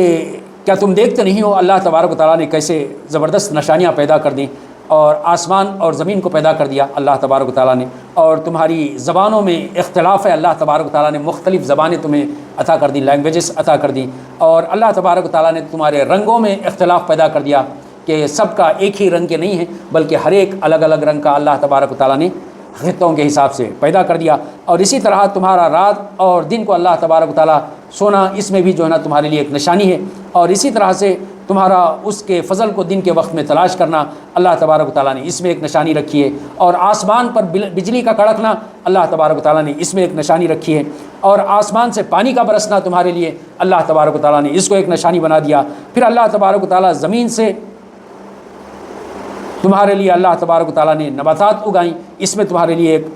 کیا تم دیکھتے نہیں ہو اللہ تبارک و تعالیٰ نے کیسے زبردست نشانیاں پیدا کر دیں، اور آسمان اور زمین کو پیدا کر دیا اللہ تبارک و تعالیٰ نے، اور تمہاری زبانوں میں اختلاف ہے، اللہ تبارک و تعالیٰ نے مختلف زبانیں تمہیں عطا کر دی، لینگویجز عطا کر دی، اور اللہ تبارک و تعالیٰ نے تمہارے رنگوں میں اختلاف پیدا کر دیا کہ سب کا ایک ہی رنگ کے نہیں ہے، بلکہ ہر ایک الگ الگ رنگ کا اللہ تبارک و تعالیٰ نے خطوں کے حساب سے پیدا کر دیا۔ اور اسی طرح تمہارا رات اور دن کو اللہ تبارک و تعالیٰ سونا، اس میں بھی جو ہے نا تمہارے لیے ایک نشانی ہے، اور اسی طرح سے تمہارا اس کے فضل کو دن کے وقت میں تلاش کرنا اللہ تبارک و تعالیٰ نے اس میں ایک نشانی رکھی ہے، اور آسمان پر بجلی کا کڑکنا اللہ تبارک و تعالیٰ نے اس میں ایک نشانی رکھی ہے، اور آسمان سے پانی کا برسنا تمہارے لیے اللہ تبارک و تعالیٰ نے اس کو ایک نشانی بنا دیا۔ پھر اللہ تبارک و تعالیٰ زمین سے تمہارے لیے اللہ تبارک و تعالیٰ نے نباتات اگائیں، اس میں تمہارے لیے ایک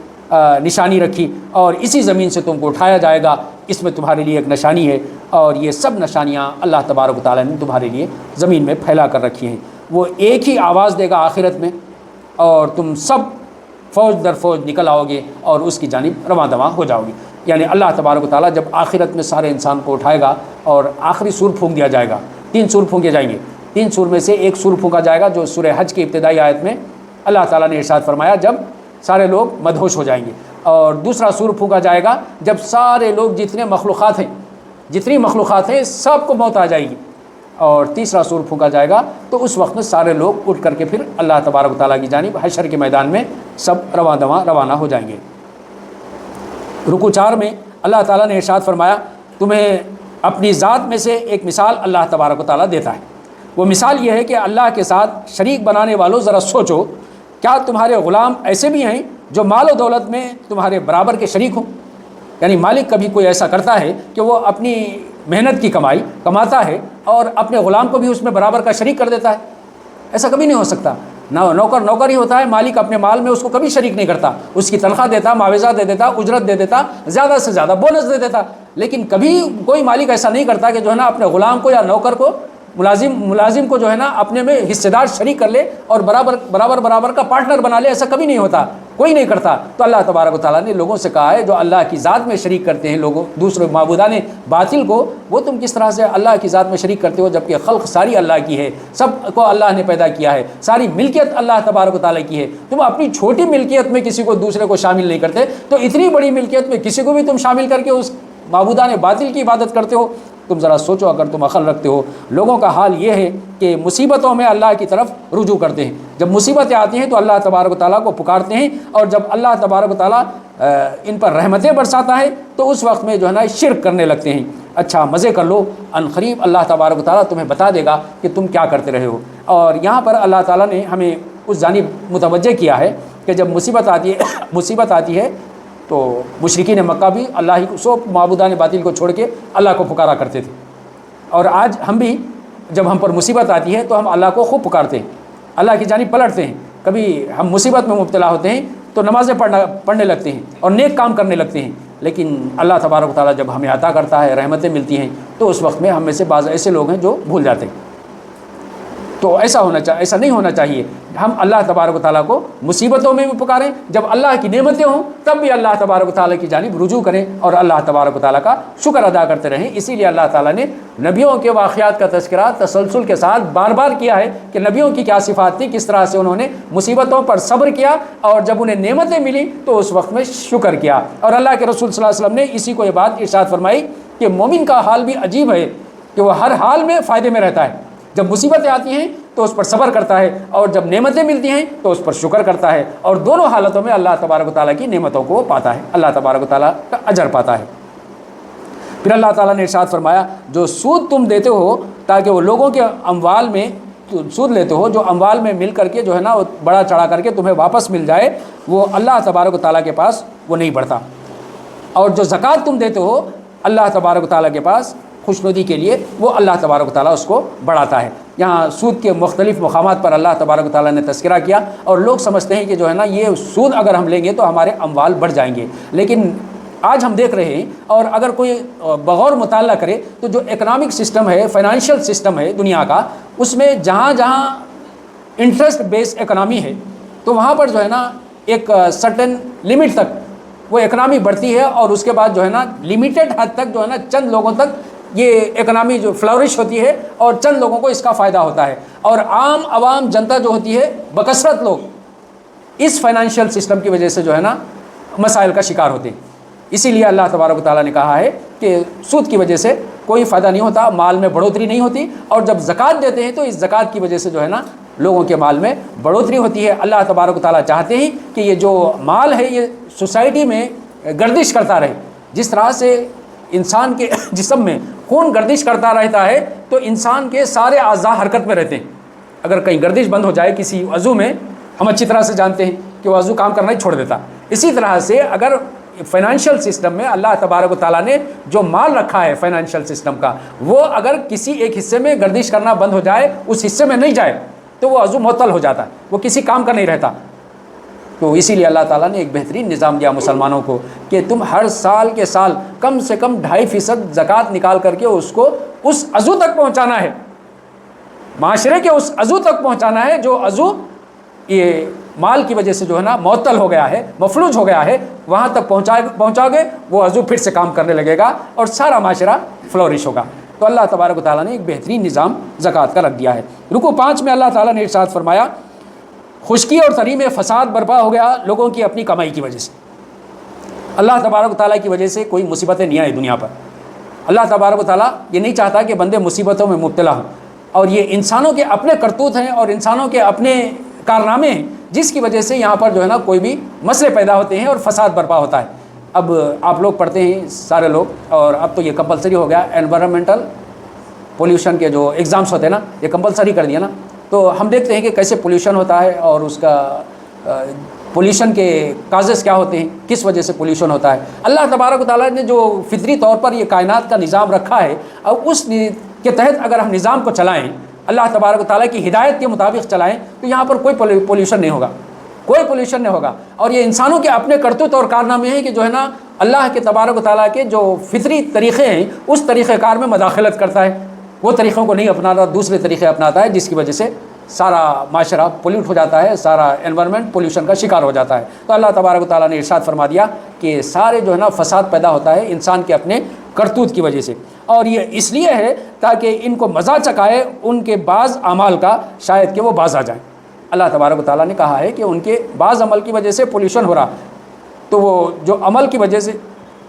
نشانی رکھی، اور اسی زمین سے تم کو اٹھایا جائے گا، اس میں تمہارے لیے ایک نشانی ہے۔ اور یہ سب نشانیاں اللہ تبارک و تعالیٰ نے تمہارے لیے زمین میں پھیلا کر رکھی ہیں۔ وہ ایک ہی آواز دے گا آخرت میں، اور تم سب فوج در فوج نکل آؤ گے اور اس کی جانب رواں دواں ہو جاؤ گے۔ یعنی اللہ تبارک و تعالیٰ جب آخرت میں سارے انسان کو اٹھائے گا اور آخری سور پھونک دیا جائے گا، 3 سور پھونکے جائیں گے، 3 سور میں سے ایک سور پھونکا جائے گا جو سورہ حج کی ابتدائی آیت میں اللہ تعالیٰ نے ارشاد فرمایا جب سارے لوگ مدہوش ہو جائیں گے، اور دوسرا سور پھونکا جائے گا جب سارے لوگ جتنی مخلوقات ہیں سب کو موت آ جائے گی، اور تیسرا سور پھونکا جائے گا تو اس وقت میں سارے لوگ اٹھ کر کے پھر اللہ تبارک و تعالیٰ کی جانب حشر کے میدان میں سب رواں دواں روانہ ہو جائیں گے۔ رکوع 4 میں اللہ تعالیٰ نے ارشاد فرمایا تمہیں اپنی ذات میں سے ایک مثال اللہ تبارک و تعالیٰ دیتا ہے، وہ مثال یہ ہے کہ اللہ کے ساتھ شریک بنانے والوں ذرا سوچو، کیا تمہارے غلام ایسے بھی ہیں جو مال و دولت میں تمہارے برابر کے شریک ہوں؟ یعنی مالک کبھی کوئی ایسا کرتا ہے کہ وہ اپنی محنت کی کمائی کماتا ہے اور اپنے غلام کو بھی اس میں برابر کا شریک کر دیتا ہے؟ ایسا کبھی نہیں ہو سکتا۔ نوکر ہی ہوتا ہے، مالک اپنے مال میں اس کو کبھی شریک نہیں کرتا، اس کی تنخواہ دیتا، معاوضہ دے دیتا، اجرت دے دیتا، زیادہ سے زیادہ بونس دے دیتا، لیکن کبھی کوئی مالک ایسا نہیں کرتا کہ جو ہے نا اپنے غلام کو یا نوکر کو ملازم کو جو ہے نا اپنے میں حصے دار شریک کر لے اور برابر کا پارٹنر بنا لے، ایسا کبھی نہیں ہوتا، کوئی نہیں کرتا۔ تو اللہ تبارک و تعالیٰ نے لوگوں سے کہا ہے جو اللہ کی ذات میں شریک کرتے ہیں لوگوں دوسرے معبودان باطل کو، وہ تم کس طرح سے اللہ کی ذات میں شریک کرتے ہو جبکہ خلق ساری اللہ کی ہے، سب کو اللہ نے پیدا کیا ہے، ساری ملکیت اللہ تبارک و تعالیٰ کی ہے، تم اپنی چھوٹی ملکیت میں کسی کو دوسرے کو شامل نہیں کرتے، تو اتنی بڑی ملکیت میں کسی کو بھی تم شامل کر کے اس معبودان باطل کی عبادت کرتے ہو۔ تم ذرا سوچو، اگر تم عقل رکھتے ہو۔ لوگوں کا حال یہ ہے کہ مصیبتوں میں اللہ کی طرف رجوع کرتے ہیں، جب مصیبتیں آتی ہیں تو اللہ تبارک و تعالیٰ کو پکارتے ہیں، اور جب اللہ تبارک و تعالیٰ ان پر رحمتیں برساتا ہے تو اس وقت میں جو ہے نا شرک کرنے لگتے ہیں۔ اچھا مزے کر لو، ان قریب اللہ تبارک و تعالیٰ تمہیں بتا دے گا کہ تم کیا کرتے رہے ہو۔ اور یہاں پر اللہ تعالیٰ نے ہمیں اس جانب متوجہ کیا ہے کہ جب مصیبت آتی ہے تو مشرکین مکہ بھی اللہ ہی کو، سب معبودان باطل کو چھوڑ کے اللہ کو پکارا کرتے تھے، اور آج ہم بھی جب ہم پر مصیبت آتی ہے تو ہم اللہ کو خوب پکارتے ہیں، اللہ کی جانب پلٹتے ہیں۔ کبھی ہم مصیبت میں مبتلا ہوتے ہیں تو نمازیں پڑھنے لگتے ہیں اور نیک کام کرنے لگتے ہیں، لیکن اللہ تبارک و تعالیٰ جب ہمیں عطا کرتا ہے، رحمتیں ملتی ہیں، تو اس وقت میں ہم میں سے بعض ایسے لوگ ہیں جو بھول جاتے ہیں۔ تو ایسا نہیں ہونا چاہیے۔ ہم اللہ تبارک و تعالیٰ کو مصیبتوں میں بھی پکاریں، جب اللہ کی نعمتیں ہوں تب بھی اللہ تبارک و تعالیٰ کی جانب رجوع کریں اور اللہ تبارک و تعالیٰ کا شکر ادا کرتے رہیں۔ اسی لیے اللہ تعالیٰ نے نبیوں کے واقعات کا تذکرہ تسلسل کے ساتھ بار بار کیا ہے کہ نبیوں کی کیا صفات تھی، کس طرح سے انہوں نے مصیبتوں پر صبر کیا اور جب انہیں نعمتیں ملی تو اس وقت میں شکر کیا۔ اور اللہ کے رسول صلی اللہ علیہ وسلم نے اسی کو یہ بات ارشاد فرمائی کہ مومن کا حال بھی عجیب ہے کہ وہ ہر حال میں فائدے میں رہتا ہے، جب مصیبتیں آتی ہیں تو اس پر صبر کرتا ہے، اور جب نعمتیں ملتی ہیں تو اس پر شکر کرتا ہے، اور دونوں حالتوں میں اللہ تبارک و تعالیٰ کی نعمتوں کو وہ پاتا ہے، اللہ تبارک و تعالیٰ کا اجر پاتا ہے۔ پھر اللہ تعالیٰ نے ارشاد فرمایا جو سود تم دیتے ہو تاکہ وہ لوگوں کے اموال میں سود لیتے ہو، جو اموال میں مل کر کے جو ہے نا وہ بڑا چڑھا کر کے تمہیں واپس مل جائے، وہ اللہ تبارک و تعالیٰ کے پاس وہ نہیں بڑھتا، اور جو زکوٰۃ تم دیتے ہو اللہ تبارک و تعالیٰ کے پاس خوشنودی کے لیے، وہ اللہ تبارک و تعالیٰ اس کو بڑھاتا ہے۔ یہاں سود کے مختلف مقامات پر اللہ تبارک و تعالیٰ نے تذکرہ کیا، اور لوگ سمجھتے ہیں کہ جو ہے نا یہ سود اگر ہم لیں گے تو ہمارے اموال بڑھ جائیں گے، لیکن آج ہم دیکھ رہے ہیں، اور اگر کوئی بغور مطالعہ کرے تو جو اکنامک سسٹم ہے، فائنانشیل سسٹم ہے دنیا کا، اس میں جہاں جہاں انٹرسٹ بیس اکنامی ہے تو وہاں پر جو ہے نا ایک سرٹن لمٹ تک وہ اکنامی بڑھتی ہے، اور اس کے بعد جو ہے نا لمیٹڈ حد تک جو ہے نا چند لوگوں تک یہ اکنامی جو فلورش ہوتی ہے اور چند لوگوں کو اس کا فائدہ ہوتا ہے، اور عام عوام جنتا جو ہوتی ہے بکثرت لوگ اس فائنانشیل سسٹم کی وجہ سے جو ہے نا مسائل کا شکار ہوتے ہیں۔ اسی لیے اللہ تبارک و تعالیٰ نے کہا ہے کہ سود کی وجہ سے کوئی فائدہ نہیں ہوتا، مال میں بڑھوتری نہیں ہوتی، اور جب زکوٰۃ دیتے ہیں تو اس زکوٰۃ کی وجہ سے جو ہے نا لوگوں کے مال میں بڑھوتری ہوتی ہے۔ اللہ تبارک و تعالیٰ چاہتے ہیں کہ یہ جو مال ہے یہ سوسائٹی میں گردش کرتا رہے، جس طرح سے انسان کے جسم میں خون گردش کرتا رہتا ہے تو انسان کے سارے اعضاء حرکت میں رہتے ہیں۔ اگر کہیں گردش بند ہو جائے کسی عضو میں، ہم اچھی طرح سے جانتے ہیں کہ وہ عضو کام کرنا ہی چھوڑ دیتا۔ اسی طرح سے اگر فائنانشیل سسٹم میں اللہ تبارک و تعالیٰ نے جو مال رکھا ہے فائنانشیل سسٹم کا، وہ اگر کسی ایک حصے میں گردش کرنا بند ہو جائے، اس حصے میں نہیں جائے، تو وہ عضو معطل ہو جاتا ہے، وہ کسی کام کا نہیں رہتا۔ تو اسی لیے اللہ تعالیٰ نے ایک بہترین نظام دیا مسلمانوں کو کہ تم ہر سال کے سال کم سے کم 2.5% زکوٰۃ نکال کر کے اس کو اس عضو تک پہنچانا ہے، معاشرے کے اس عضو تک پہنچانا ہے جو عضو یہ مال کی وجہ سے جو ہے نا معطل ہو گیا ہے، مفلوج ہو گیا ہے، وہاں تک پہنچاؤ گے وہ عضو پھر سے کام کرنے لگے گا اور سارا معاشرہ فلورش ہوگا۔ تو اللہ تبارک و تعالیٰ نے ایک بہترین نظام زکوٰۃ کا رکھ دیا ہے۔ رکوع 5 میں اللہ تعالیٰ نے ارشاد فرمایا خشکی اور تری میں فساد برپا ہو گیا لوگوں کی اپنی کمائی کی وجہ سے۔ اللہ تبارک و تعالیٰ کی وجہ سے کوئی مصیبتیں نہیں آئی دنیا پر۔ اللہ تبارک و تعالیٰ یہ نہیں چاہتا کہ بندے مصیبتوں میں مبتلا ہوں، اور یہ انسانوں کے اپنے کرتوت ہیں اور انسانوں کے اپنے کارنامے ہیں جس کی وجہ سے یہاں پر جو ہے نا کوئی بھی مسئلے پیدا ہوتے ہیں اور فساد برپا ہوتا ہے۔ اب آپ لوگ پڑھتے ہیں سارے لوگ، اور اب تو یہ کمپلسری ہو گیا، انوائرمنٹل پولیوشن کے جو ایگزامس ہوتے ہیں نا یہ کمپلسری کر دیا نا، تو ہم دیکھتے ہیں کہ کیسے پولیوشن ہوتا ہے اور اس کا پولیوشن کے کازز کیا ہوتے ہیں، کس وجہ سے پولیوشن ہوتا ہے۔ اللہ تبارک و تعالیٰ نے جو فطری طور پر یہ کائنات کا نظام رکھا ہے، اب اس کے تحت اگر ہم نظام کو چلائیں، اللہ تبارک و تعالیٰ کی ہدایت کے مطابق چلائیں، تو یہاں پر کوئی پولیوشن نہیں ہوگا، کوئی پولیوشن نہیں ہوگا۔ اور یہ انسانوں کے اپنے کرتوت اور کارنامے ہیں کہ جو ہے نا اللہ کے تبارک و تعالیٰ کے جو فطری طریقے ہیں اس طریقہ کار میں مداخلت کرتا ہے۔ وہ طریقوں کو نہیں اپناتا، دوسرے طریقے اپناتا ہے، جس کی وجہ سے سارا معاشرہ پولیوٹ ہو جاتا ہے، سارا انوائرمنٹ پولوشن کا شکار ہو جاتا ہے۔ تو اللہ تبارک و تعالیٰ نے ارشاد فرما دیا کہ سارے جو ہے نا فساد پیدا ہوتا ہے انسان کے اپنے کرتوت کی وجہ سے، اور یہ اس لیے ہے تاکہ ان کو مزہ چکھائے ان کے بعض اعمال کا، شاید کہ وہ باز آ جائیں۔ اللہ تبارک و تعالیٰ نے کہا ہے کہ ان کے بعض عمل کی وجہ سے پولوشن ہو رہا، تو وہ جو عمل کی وجہ سے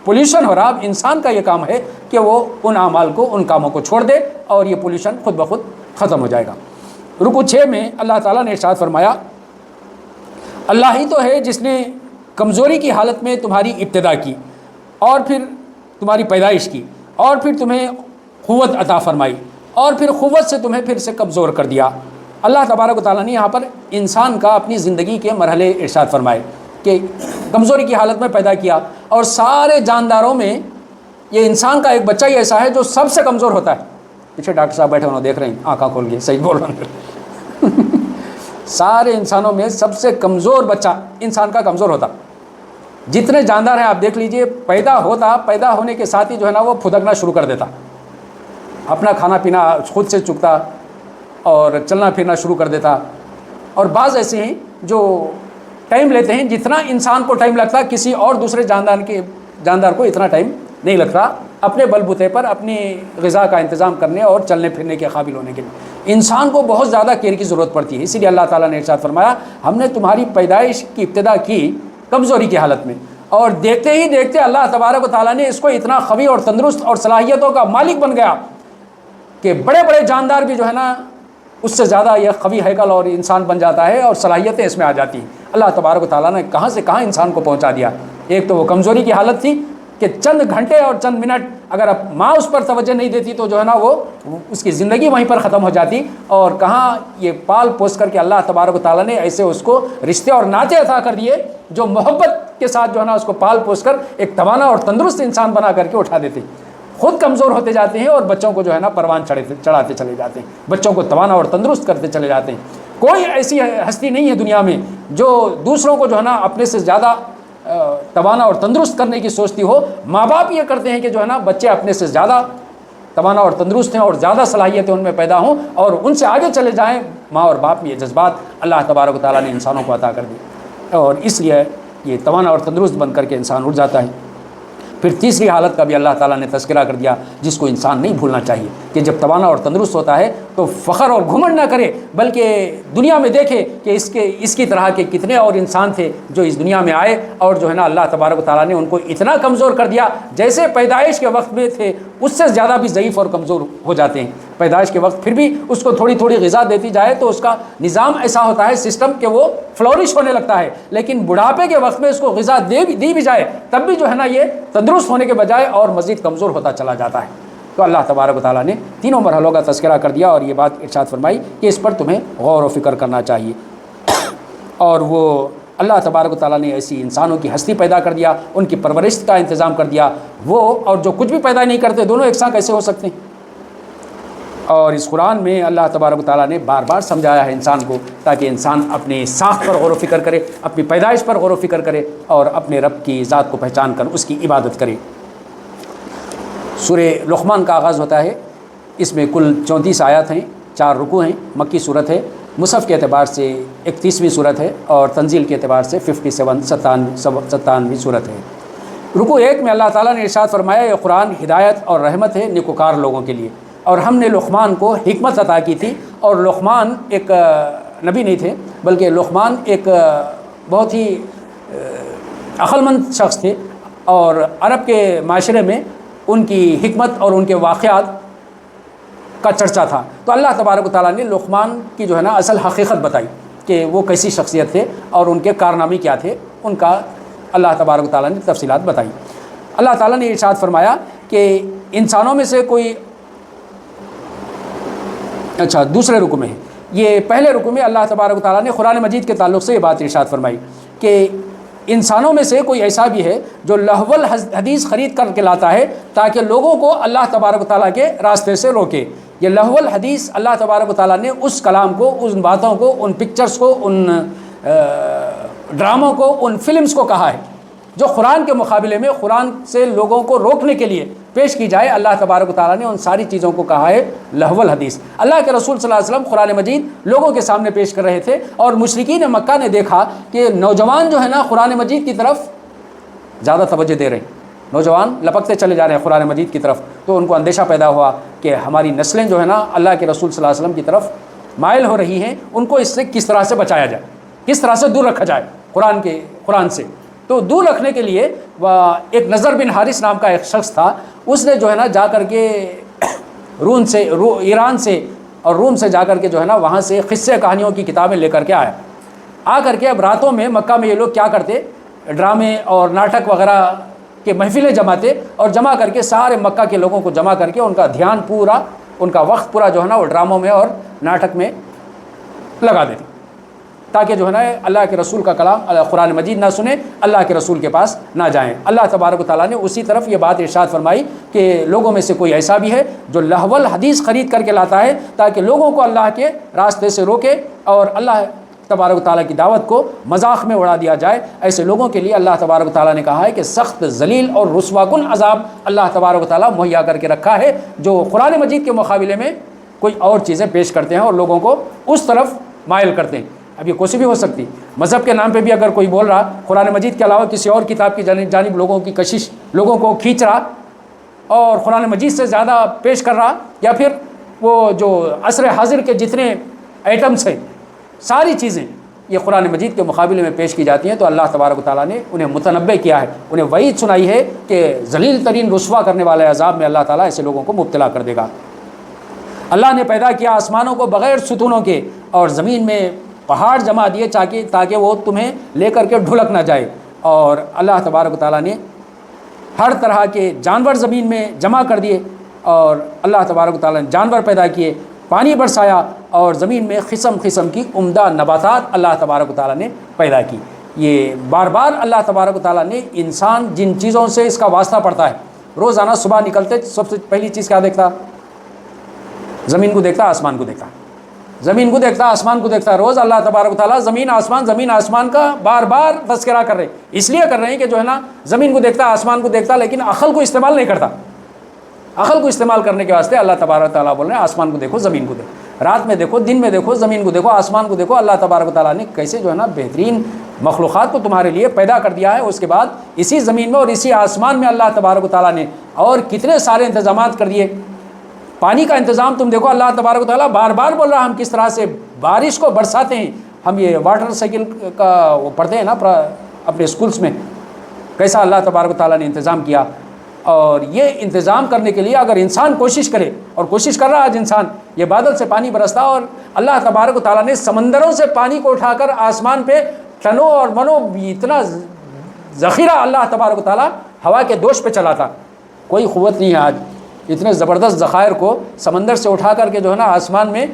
پولوشن ہو رہا، اب انسان کا یہ کام ہے کہ وہ ان اعمال کو، ان کاموں کو چھوڑ دے، اور یہ پولوشن خود بخود ختم ہو جائے گا۔ رکوع 6 میں اللہ تعالیٰ نے ارشاد فرمایا، اللہ ہی تو ہے جس نے کمزوری کی حالت میں تمہاری ابتدا کی، اور پھر تمہاری پیدائش کی، اور پھر تمہیں قوت عطا فرمائی، اور پھر قوت سے تمہیں پھر سے کمزور کر دیا۔ اللہ تبارک و تعالیٰ نے یہاں پر انسان کا اپنی زندگی کے مرحلے ارشاد فرمائے کہ کمزوری کی حالت میں پیدا کیا، اور سارے جانداروں میں یہ انسان کا ایک بچہ ہی ایسا ہے جو سب سے کمزور ہوتا ہے۔ پیچھے ڈاکٹر صاحب بیٹھے انہوں دیکھ رہے ہیں، آنکھیں کھول کے، صحیح بول رہے ہیں۔ سارے انسانوں میں سب سے کمزور بچہ انسان کا کمزور ہوتا۔ جتنے جاندار ہیں آپ دیکھ لیجئے، پیدا ہونے کے ساتھ ہی جو ہے نا وہ پھدکنا شروع کر دیتا، اپنا کھانا پینا خود سے چکتا اور چلنا پھرنا شروع کر دیتا۔ اور بعض ایسے ہیں جو ٹائم لیتے ہیں، جتنا انسان کو ٹائم لگتا کسی اور دوسرے جاندار کو اتنا ٹائم نہیں لگتا اپنے بل بوتے پر اپنی غذا کا انتظام کرنے اور چلنے پھرنے کے قابل ہونے کے لیے۔ انسان کو بہت زیادہ کیئر کی ضرورت پڑتی ہے، اسی لیے اللہ تعالیٰ نے ارشاد فرمایا، ہم نے تمہاری پیدائش کی ابتدا کی کمزوری کی حالت میں، اور دیکھتے ہی دیکھتے اللہ تبارک و تعالیٰ نے اس کو اتنا قوی اور تندرست اور صلاحیتوں کا مالک بن گیا کہ بڑے بڑے جاندار بھی جو ہے نا اس سے زیادہ یہ قوی ہیکل اور انسان بن جاتا ہے، اور صلاحیتیں اس میں آ جاتی ہیں۔ اللہ تبارک و تعالیٰ نے کہاں سے کہاں انسان کو پہنچا دیا۔ ایک تو وہ کمزوری کی حالت تھی کہ چند گھنٹے اور چند منٹ اگر اب ماں اس پر توجہ نہیں دیتی تو جو ہے نا وہ اس کی زندگی وہیں پر ختم ہو جاتی، اور کہاں یہ پال پوس کر کے اللہ تبارک و تعالیٰ نے ایسے اس کو رشتے اور ناطے عطا کر دیے جو محبت کے ساتھ جو ہے نا اس کو پال پوس کر ایک توانا اور تندرست انسان بنا کر کے اٹھا دیتے، خود کمزور ہوتے جاتے ہیں اور بچوں کو جو ہے نا پروان چڑھاتے چلے جاتے ہیں، بچوں کو توانا اور تندرست کرتے چلے جاتے ہیں۔ کوئی ایسی ہستی نہیں ہے دنیا میں جو دوسروں کو جو ہے نا اپنے سے زیادہ توانا اور تندرست کرنے کی سوچتی ہو۔ ماں باپ یہ کرتے ہیں کہ جو ہے نا بچے اپنے سے زیادہ توانا اور تندرست ہیں اور زیادہ صلاحیتیں ان میں پیدا ہوں اور ان سے آگے چلے جائیں۔ ماں اور باپ میں یہ جذبات اللہ تبارک و تعالیٰ نے انسانوں کو عطا کر دی، اور اس لیے یہ توانا اور تندرست بن کر کے انسان اٹھ جاتا ہے۔ پھر تیسری حالت کا بھی اللہ تعالیٰ نے تذکرہ کر دیا جس کو انسان نہیں بھولنا چاہیے، کہ جب توانا اور تندرست ہوتا ہے تو فخر اور گھمنڈ نہ کرے، بلکہ دنیا میں دیکھے کہ اس کی طرح کے کتنے اور انسان تھے جو اس دنیا میں آئے اور جو ہے نا اللہ تبارک و تعالیٰ نے ان کو اتنا کمزور کر دیا، جیسے پیدائش کے وقت میں تھے اس سے زیادہ بھی ضعیف اور کمزور ہو جاتے ہیں۔ پیدائش کے وقت پھر بھی اس کو تھوڑی تھوڑی غذا دیتی جائے تو اس کا نظام ایسا ہوتا ہے، سسٹم، کہ وہ فلورش ہونے لگتا ہے، لیکن بڑھاپے کے وقت میں اس کو غذا دی بھی جائے تب بھی جو ہے نا یہ تندرست ہونے کے بجائے اور مزید کمزور ہوتا چلا جاتا ہے۔ تو اللہ تبارک و تعالیٰ نے تینوں مرحلوں کا تذکرہ کر دیا اور یہ بات ارشاد فرمائی کہ اس پر تمہیں غور و فکر کرنا چاہیے۔ اور وہ اللہ تبارک و تعالیٰ نے ایسی انسانوں کی ہستی پیدا کر دیا، ان کی پرورش کا انتظام کر دیا، وہ اور جو کچھ بھی پیدا نہیں کرتے دونوں ایک ساتھ کیسے ہو سکتے ہیں؟ اور اس قرآن میں اللہ تبارک و تعالیٰ نے بار بار سمجھایا ہے انسان کو، تاکہ انسان اپنی ساخت پر غور و فکر کرے، اپنی پیدائش پر غور و فکر کرے اور اپنے رب کی ذات کو پہچان کر اس کی عبادت کرے۔ سورہ لقمان کا آغاز ہوتا ہے، اس میں کل 34 آیات ہیں، 4 رکوع ہیں، مکی صورت ہے، مصحف کے اعتبار سے 31ویں صورت ہے اور تنزیل کے اعتبار سے 57 صورت ہے۔ رکوع 1 میں اللہ تعالیٰ نے ارشاد فرمایا، یہ قرآن ہدایت اور رحمت ہے نیکوکار لوگوں کے لیے، اور ہم نے لقمان کو حکمت عطا کی تھی۔ اور لقمان ایک نبی نہیں تھے، بلکہ لقمان ایک بہت ہی عقل مند شخص تھے، اور عرب کے معاشرے میں ان کی حکمت اور ان کے واقعات کا چرچا تھا۔ تو اللہ تبارک و تعالیٰ نے لقمان کی جو ہے نا اصل حقیقت بتائی کہ وہ کیسی شخصیت تھے اور ان کے کارنامے کیا تھے، ان کا اللہ تبارک و تعالیٰ نے تفصیلات بتائی۔ اللہ تعالیٰ نے ارشاد فرمایا کہ انسانوں میں سے کوئی، دوسرے رکوع میں ہے، یہ پہلے رکوع میں اللہ تبارک و تعالیٰ نے قرآن مجید کے تعلق سے یہ بات ارشاد فرمائی کہ انسانوں میں سے کوئی ایسا بھی ہے جو لہو الحدیث خرید کر کے لاتا ہے تاکہ لوگوں کو اللہ تبارک و تعالیٰ کے راستے سے روکے۔ یہ لہو الحدیث اللہ تبارک و تعالیٰ نے اس کلام کو، ان باتوں کو، ان پکچرز کو، ان ڈراموں کو، ان فلمز کو کہا ہے جو قرآن کے مقابلے میں قرآن سے لوگوں کو روکنے کے لیے پیش کی جائے، اللہ تبارک و تعالیٰ نے ان ساری چیزوں کو کہا ہے لہو الحدیث۔ اللہ کے رسول صلی اللہ علیہ وسلم قرآن مجید لوگوں کے سامنے پیش کر رہے تھے، اور مشرکین مکہ نے دیکھا کہ نوجوان جو ہے نا قرآن مجید کی طرف زیادہ توجہ دے رہے ہیں، نوجوان لپکتے چلے جا رہے ہیں قرآن مجید کی طرف، تو ان کو اندیشہ پیدا ہوا کہ ہماری نسلیں جو ہے نا اللہ کے رسول صلی اللہ علیہ وسلم کی طرف مائل ہو رہی ہیں، ان کو اس سے کس طرح سے بچایا جائے، کس طرح سے دور رکھا جائے قرآن سے۔ تو دور رکھنے کے لیے ایک نضر بن حارث نام کا ایک شخص تھا، اس نے جو ہے نا جا کر کے ایران سے اور روم سے جا کر کے جو ہے نا وہاں سے قصے کہانیوں کی کتابیں لے کر کے آ کر کے اب راتوں میں مکہ میں یہ لوگ کیا کرتے، ڈرامے اور ناٹک وغیرہ کے محفلیں جماتے، اور جمع کر کے سارے مکہ کے لوگوں کو جمع کر کے ان کا دھیان پورا، ان کا وقت پورا جو ہے نا وہ ڈراموں میں اور ناٹک میں لگا دیتے، تاکہ جو ہے نا اللہ کے رسول کا کلام قرآن مجید نہ سنیں، اللہ کے رسول کے پاس نہ جائیں۔ اللہ تبارک و تعالیٰ نے اسی طرف یہ بات ارشاد فرمائی کہ لوگوں میں سے کوئی ایسا بھی ہے جو لہو الحدیث خرید کر کے لاتا ہے تاکہ لوگوں کو اللہ کے راستے سے روکے اور اللہ تبارک و تعالیٰ کی دعوت کو مذاق میں اڑا دیا جائے۔ ایسے لوگوں کے لیے اللہ تبارک و تعالیٰ نے کہا ہے کہ سخت ذلیل اور رسوا کن عذاب اللہ تبارک و تعالیٰ مہیا کر کے رکھا ہے، جو قرآن مجید کے مقابلے میں کوئی اور چیزیں پیش کرتے ہیں اور لوگوں کو اس طرف مائل کرتے ہیں۔ اب یہ کوئی بھی ہو سکتی، مذہب کے نام پہ بھی اگر کوئی بول رہا، قرآن مجید کے علاوہ کسی اور کتاب کی جانب لوگوں کی کشش، لوگوں کو کھینچ رہا اور قرآن مجید سے زیادہ پیش کر رہا، یا پھر وہ جو عصر حاضر کے جتنے آئٹمس ہیں ساری چیزیں یہ قرآن مجید کے مقابلے میں پیش کی جاتی ہیں، تو اللہ تبارک و تعالیٰ نے انہیں متنبع کیا ہے، انہیں وعید سنائی ہے کہ ذلیل ترین رسوا کرنے والے عذاب میں اللہ تعالیٰ ایسے لوگوں کو مبتلا کر دے گا۔ اللہ نے پیدا کیا آسمانوں کو بغیر ستونوں کے اور زمین میں پہاڑ جما دیے تاکہ وہ تمہیں لے کر کے ڈھلک نہ جائے، اور اللہ تبارک و تعالیٰ نے ہر طرح کے جانور زمین میں جمع کر دیے، اور اللہ تبارک و تعالیٰ نے جانور پیدا کیے، پانی برسایا، اور زمین میں قسم قسم کی عمدہ نباتات اللہ تبارک و تعالیٰ نے پیدا کی۔ یہ بار بار اللہ تبارک و تعالیٰ نے انسان جن چیزوں سے اس کا واسطہ پڑتا ہے، روزانہ صبح نکلتے سب سے پہلی چیز کیا دیکھتا؟ زمین کو دیکھتا، آسمان کو دیکھتا، زمین کو دیکھتا، آسمان کو دیکھتا۔ روز اللہ تبارک و تعالیٰ زمین آسمان کا بار بار تذکرہ کر رہے ہیں، اس لیے کر رہے ہیں کہ جو ہے نا زمین کو دیکھتا، آسمان کو دیکھتا، لیکن عقل کو استعمال نہیں کرتا۔ عقل کو استعمال کرنے کے واسطے اللہ تبارک و تعالیٰ بول رہے ہیں آسمان کو دیکھو، زمین کو دیکھو، رات میں دیکھو، دن میں دیکھو، زمین کو دیکھو، آسمان کو دیکھو۔ اللہ تبارک و تعالیٰ نے کیسے جو ہے نا بہترین مخلوقات کو تمہارے لیے پیدا کر دیا ہے۔ اس کے بعد اسی زمین میں اور اسی آسمان میں اللہ تبارک و تعالیٰ نے اور کتنے سارے انتظامات کر دیے۔ پانی کا انتظام تم دیکھو، اللہ تبارک و تعالیٰ بار بار بول رہا ہم کس طرح سے بارش کو برساتے ہیں۔ ہم یہ واٹر سائیکل کا وہ پڑھتے ہیں نا اپنے اسکولس میں، کیسا اللہ تبارک و تعالیٰ نے انتظام کیا۔ اور یہ انتظام کرنے کے لیے اگر انسان کوشش کرے، اور کوشش کر رہا آج انسان، یہ بادل سے پانی برستا، اور اللہ تبارک و تعالیٰ نے سمندروں سے پانی کو اٹھا کر آسمان پہ ٹنوں اور منوں اتنا ذخیرہ اللہ تبارک و تعالیٰ ہوا کے دوش پہ چلاتا۔ کوئی قوت نہیں ہے آج اتنے زبردست ذخائر کو سمندر سے اٹھا کر کے جو ہے نا آسمان میں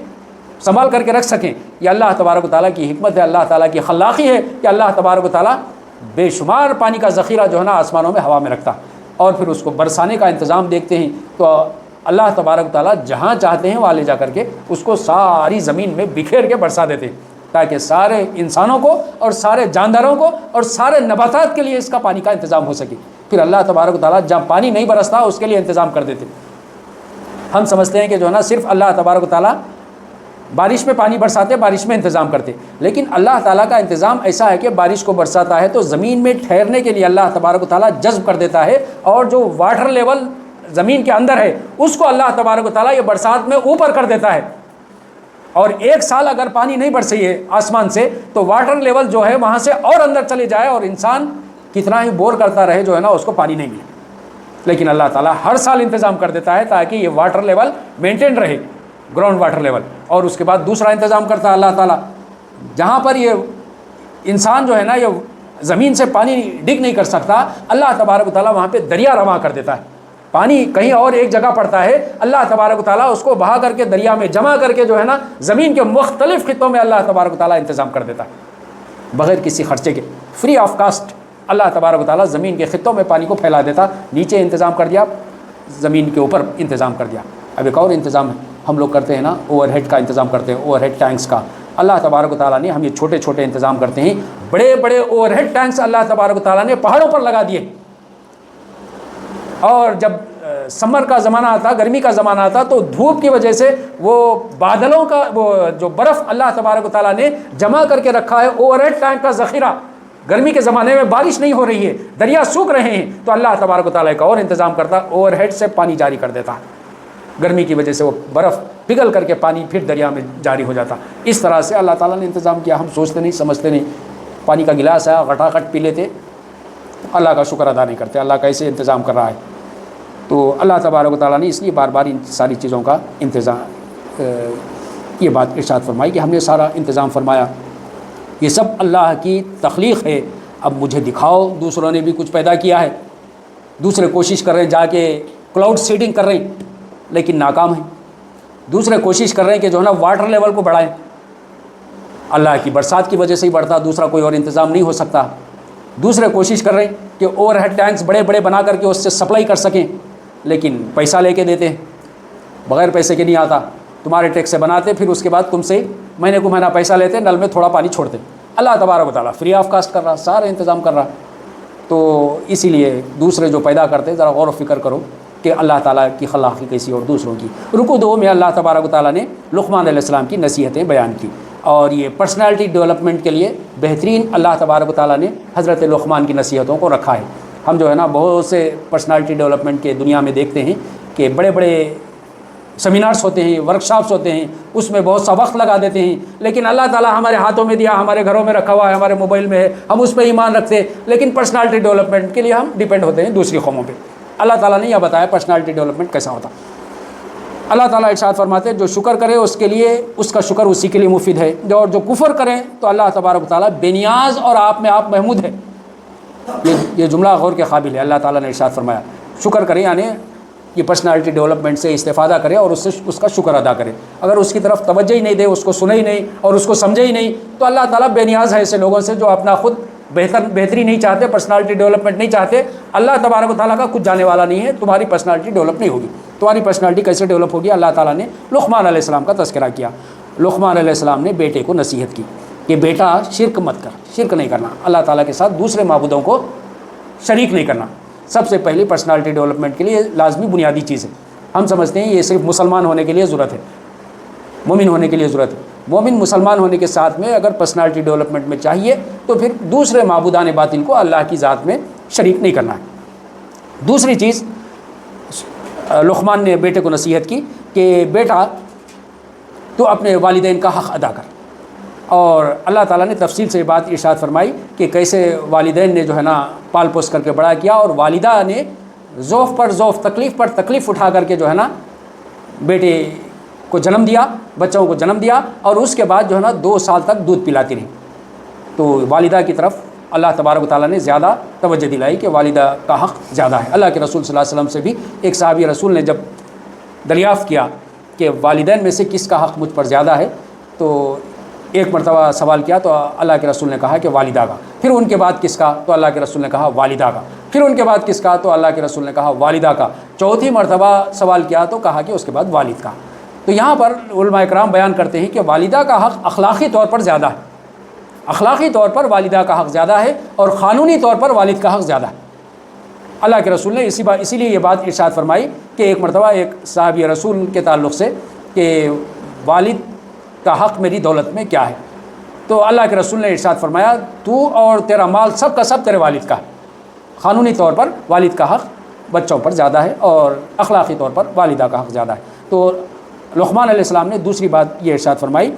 سنبھال کر کے رکھ سکیں۔ یہ اللہ تبارک و تعالیٰ کی حکمت ہے، اللہ تعالیٰ کی خلاقی ہے کہ اللہ تبارک و تعالیٰ بے شمار پانی کا ذخیرہ جو ہے نا آسمانوں میں ہوا میں رکھتا، اور پھر اس کو برسانے کا انتظام دیکھتے ہیں تو اللہ تبارک و تعالیٰ جہاں چاہتے ہیں وہاں لے جا کر کے اس کو ساری زمین میں بکھیر کے برسا دیتے ہیں، تاکہ سارے انسانوں کو اور سارے جانداروں کو اور سارے نباتات کے لیے اس کا پانی کا انتظام ہو سکے۔ پھر اللہ تبارک و تعالیٰ جہاں پانی نہیں برستا اس کے لیے انتظام کر دیتے۔ ہم سمجھتے ہیں کہ جو ہے نا صرف اللہ تبارک و تعالیٰ بارش میں پانی برساتے، بارش میں انتظام کرتے، لیکن اللہ تعالیٰ کا انتظام ایسا ہے کہ بارش کو برساتا ہے تو زمین میں ٹھہرنے کے لیے اللہ تبارک و تعالیٰ جذب کر دیتا ہے، اور جو واٹر لیول زمین کے اندر ہے اس کو اللہ تبارک و تعالیٰ یہ برسات میں اوپر کر دیتا ہے۔ اور ایک سال اگر پانی نہیں برسی ہے آسمان سے تو واٹر لیول جو ہے وہاں سے اور اندر چلے جائے، اور انسان کتنا ہی بور کرتا رہے جو ہے نا اس کو پانی نہیں ملے، لیکن اللہ تعالیٰ ہر سال انتظام کر دیتا ہے تاکہ یہ واٹر لیول مینٹین رہے، گراؤنڈ واٹر لیول۔ اور اس کے بعد دوسرا انتظام کرتا ہے اللہ تعالیٰ، جہاں پر یہ انسان جو ہے نا یہ زمین سے پانی ڈگ نہیں کر سکتا، اللہ تبارک و تعالیٰ وہاں پہ دریا رواں کر دیتا ہے۔ پانی کہیں اور ایک جگہ پڑتا ہے، اللہ تبارک و تعالیٰ اس کو بہا کر کے دریا میں جمع کر کے جو ہے نا زمین کے مختلف خطوں میں اللہ تبارک و تعالیٰ انتظام کر دیتا ہے، بغیر کسی خرچے کے، فری آف کاسٹ اللہ تبارک و تعالیٰ زمین کے خطوں میں پانی کو پھیلا دیتا۔ نیچے انتظام کر دیا، زمین کے اوپر انتظام کر دیا۔ اب ایک اور انتظام ہے ہم لوگ کرتے ہیں نا، اوور ہیڈ کا انتظام کرتے ہیں، اوور ہیڈ ٹینکس کا۔ اللہ تبارک و تعالیٰ نے ہم یہ چھوٹے چھوٹے انتظام کرتے ہیں. بڑے بڑے اوور ہیڈ ٹینکس اللہ تبارک و تعالیٰ نے پہاڑوں پر لگا دیے, اور جب سمر کا زمانہ آتا, گرمی کا زمانہ آتا, تو دھوپ کی وجہ سے وہ بادلوں کا وہ جو برف اللہ تبارک و تعالیٰ نے جمع کر کے رکھا ہے, اوور ہیڈ ٹینک کا ذخیرہ, گرمی کے زمانے میں بارش نہیں ہو رہی ہے, دریا سوکھ رہے ہیں, تو اللہ تبارک و تعالیٰ کا اور انتظام کرتا, اوور ہیڈ سے پانی جاری کر دیتا. گرمی کی وجہ سے وہ برف پگھل کر کے پانی پھر دریا میں جاری ہو جاتا. اس طرح سے اللہ تعالیٰ نے انتظام کیا. ہم سوچتے نہیں, سمجھتے نہیں. پانی کا گلاس ہے, غٹاغٹ پی لیتے, اللہ کا شکر ادا نہیں کرتے اللہ کیسے انتظام کر رہا ہے. تو اللہ تبارک و تعالیٰ نے اس لیے بار بار ان ساری چیزوں کا انتظام یہ بات ارشاد فرمائی کہ ہم نے سارا انتظام فرمایا. یہ سب اللہ کی تخلیق ہے. اب مجھے دکھاؤ دوسروں نے بھی کچھ پیدا کیا ہے. دوسرے کوشش کر رہے ہیں, جا کے کلاؤڈ سیڈنگ کر رہے ہیں, لیکن ناکام ہیں. دوسرے کوشش کر رہے ہیں کہ جو ہے نا واٹر لیول کو بڑھائیں. اللہ کی برسات کی وجہ سے ہی بڑھتا, دوسرا کوئی اور انتظام نہیں ہو سکتا. دوسرے کوشش کر رہے ہیں کہ اوور ہیڈ ٹینکس بڑے بڑے بنا کر کے اس سے سپلائی کر سکیں, لیکن پیسہ لے کے دیتے ہیں, بغیر پیسے کے نہیں آتا. تمہارے ٹیکس سے بناتے, پھر اس کے بعد تم سے مہینے کو مہینہ پیسہ لیتے, نل میں تھوڑا پانی چھوڑتے. اللہ تبارک و تعالیٰ فری آف کاسٹ کر رہا, سارا انتظام کر رہا. تو اسی لیے دوسرے جو پیدا کرتے ذرا غور و فکر کرو کہ اللہ تعالیٰ کی خلاقی کیسی اور دوسروں کی. رکو دو میں اللہ تبارک و تعالیٰ نے لقمان علیہ السلام کی نصیحتیں بیان کی, اور یہ پرسنالٹی ڈیولپمنٹ کے لیے بہترین اللہ تبارک و تعالیٰ نے حضرت لقمان کی نصیحتوں کو رکھا ہے. ہم جو ہے نا بہت سے پرسنالٹی ڈیولپمنٹ کے دنیا میں دیکھتے ہیں کہ بڑے بڑے سیمینارز ہوتے ہیں, ورکشاپس ہوتے ہیں, اس میں بہت سا وقت لگا دیتے ہیں, لیکن اللہ تعالیٰ ہمارے ہاتھوں میں دیا, ہمارے گھروں میں رکھا ہوا ہے, ہمارے موبائل میں ہے, ہم اس پہ ایمان رکھتے ہیں, لیکن پرسنالٹی ڈیولپمنٹ کے لیے ہم ڈیپینڈ ہوتے ہیں دوسری قوموں پہ. اللہ تعالیٰ نے یہ بتایا پرسنالٹی ڈیولپمنٹ کیسا ہوتا. اللہ تعالیٰ ارشاد فرماتے ہیں جو شکر کرے اس کے لیے اس کا شکر اسی کے لیے مفید ہے, اور جو کفر کریں تو اللہ تبارک و تعالیٰ بے نیاز اور آپ میں آپ محمود ہے. یہ جملہ غور کے قابل ہے. اللہ تعالیٰ نے ارشاد فرمایا شکر کریں, یعنی یہ پرسنالٹی ڈیولپمنٹ سے استفادہ کرے اور اس کا شکر ادا کرے. اگر اس کی طرف توجہ ہی نہیں دے, اس کو سنے ہی نہیں اور اس کو سمجھے ہی نہیں, تو اللہ تعالیٰ بے نیاز ہے ایسے لوگوں سے جو اپنا خود بہتری نہیں چاہتے, پرسنالٹی ڈیولپمنٹ نہیں چاہتے. اللہ تبارک و تعالیٰ کا کچھ جانے والا نہیں ہے, تمہاری پرسنالٹی ڈیولپ نہیں ہوگی. تمہاری پرسنالٹی کیسے ڈیولپ ہوگی؟ اللہ تعالیٰ نے لقمان علیہ السلام کا تذکرہ کیا. لقمان علیہ السلام نے بیٹے کو نصیحت کی کہ بیٹا شرک مت کر, شرک نہیں کرنا, اللہ تعالیٰ کے ساتھ دوسرے معبودوں کو شریک نہیں کرنا. سب سے پہلی پرسنالٹی ڈیولپمنٹ کے لیے لازمی بنیادی چیز ہے. ہم سمجھتے ہیں یہ صرف مسلمان ہونے کے لیے ضرورت ہے, مومن ہونے کے لیے ضرورت ہے. مومن مسلمان ہونے کے ساتھ میں اگر پرسنالٹی ڈیولپمنٹ میں چاہیے تو پھر دوسرے معبودان باطل کو اللہ کی ذات میں شریک نہیں کرنا ہے. دوسری چیز لقمان نے بیٹے کو نصیحت کی کہ بیٹا تو اپنے والدین کا حق ادا کر. اور اللہ تعالیٰ نے تفصیل سے یہ بات ارشاد فرمائی کہ کیسے والدین نے جو ہے نا پال پوس کر کے بڑا کیا, اور والدہ نے ذوف پر ذوف, تکلیف پر تکلیف اٹھا کر کے جو ہے نا بیٹے کو جنم دیا, بچوں کو جنم دیا, اور اس کے بعد جو ہے نا 2 سال تک دودھ پلاتی رہی. تو والدہ کی طرف اللہ تبارک و تعالیٰ نے زیادہ توجہ دلائی کہ والدہ کا حق زیادہ ہے. اللہ کے رسول صلی اللہ علیہ وسلم سے بھی ایک صحابی رسول نے جب دریافت کیا کہ والدین میں سے کس کا حق مجھ پر زیادہ ہے, تو ایک مرتبہ سوال کیا تو اللہ کے رسول نے کہا کہ والدہ کا. پھر ان کے بعد کس کا, تو اللہ کے رسول نے کہا والدہ کا. پھر ان کے بعد کس کا, تو اللہ کے رسول نے کہا والدہ کا. چوتھی مرتبہ سوال کیا تو کہا کہ اس کے بعد والد کا. تو یہاں پر علماء کرام بیان کرتے ہیں کہ والدہ کا حق اخلاقی طور پر زیادہ ہے, اخلاقی طور پر والدہ کا حق زیادہ ہے, اور قانونی طور پر والد کا حق زیادہ ہے. اللہ کے رسول نے اسی لیے یہ بات ارشاد فرمائی کہ ایک مرتبہ ایک صحابی رسول کے تعلق سے کہ والد کا حق میری دولت میں کیا ہے, تو اللہ کے رسول نے ارشاد فرمایا تو اور تیرا مال سب کا سب تیرے والد کا ہے. قانونی طور پر والد کا حق بچوں پر زیادہ ہے, اور اخلاقی طور پر والدہ کا حق زیادہ ہے. تو لقمان علیہ السلام نے دوسری بات یہ ارشاد فرمائی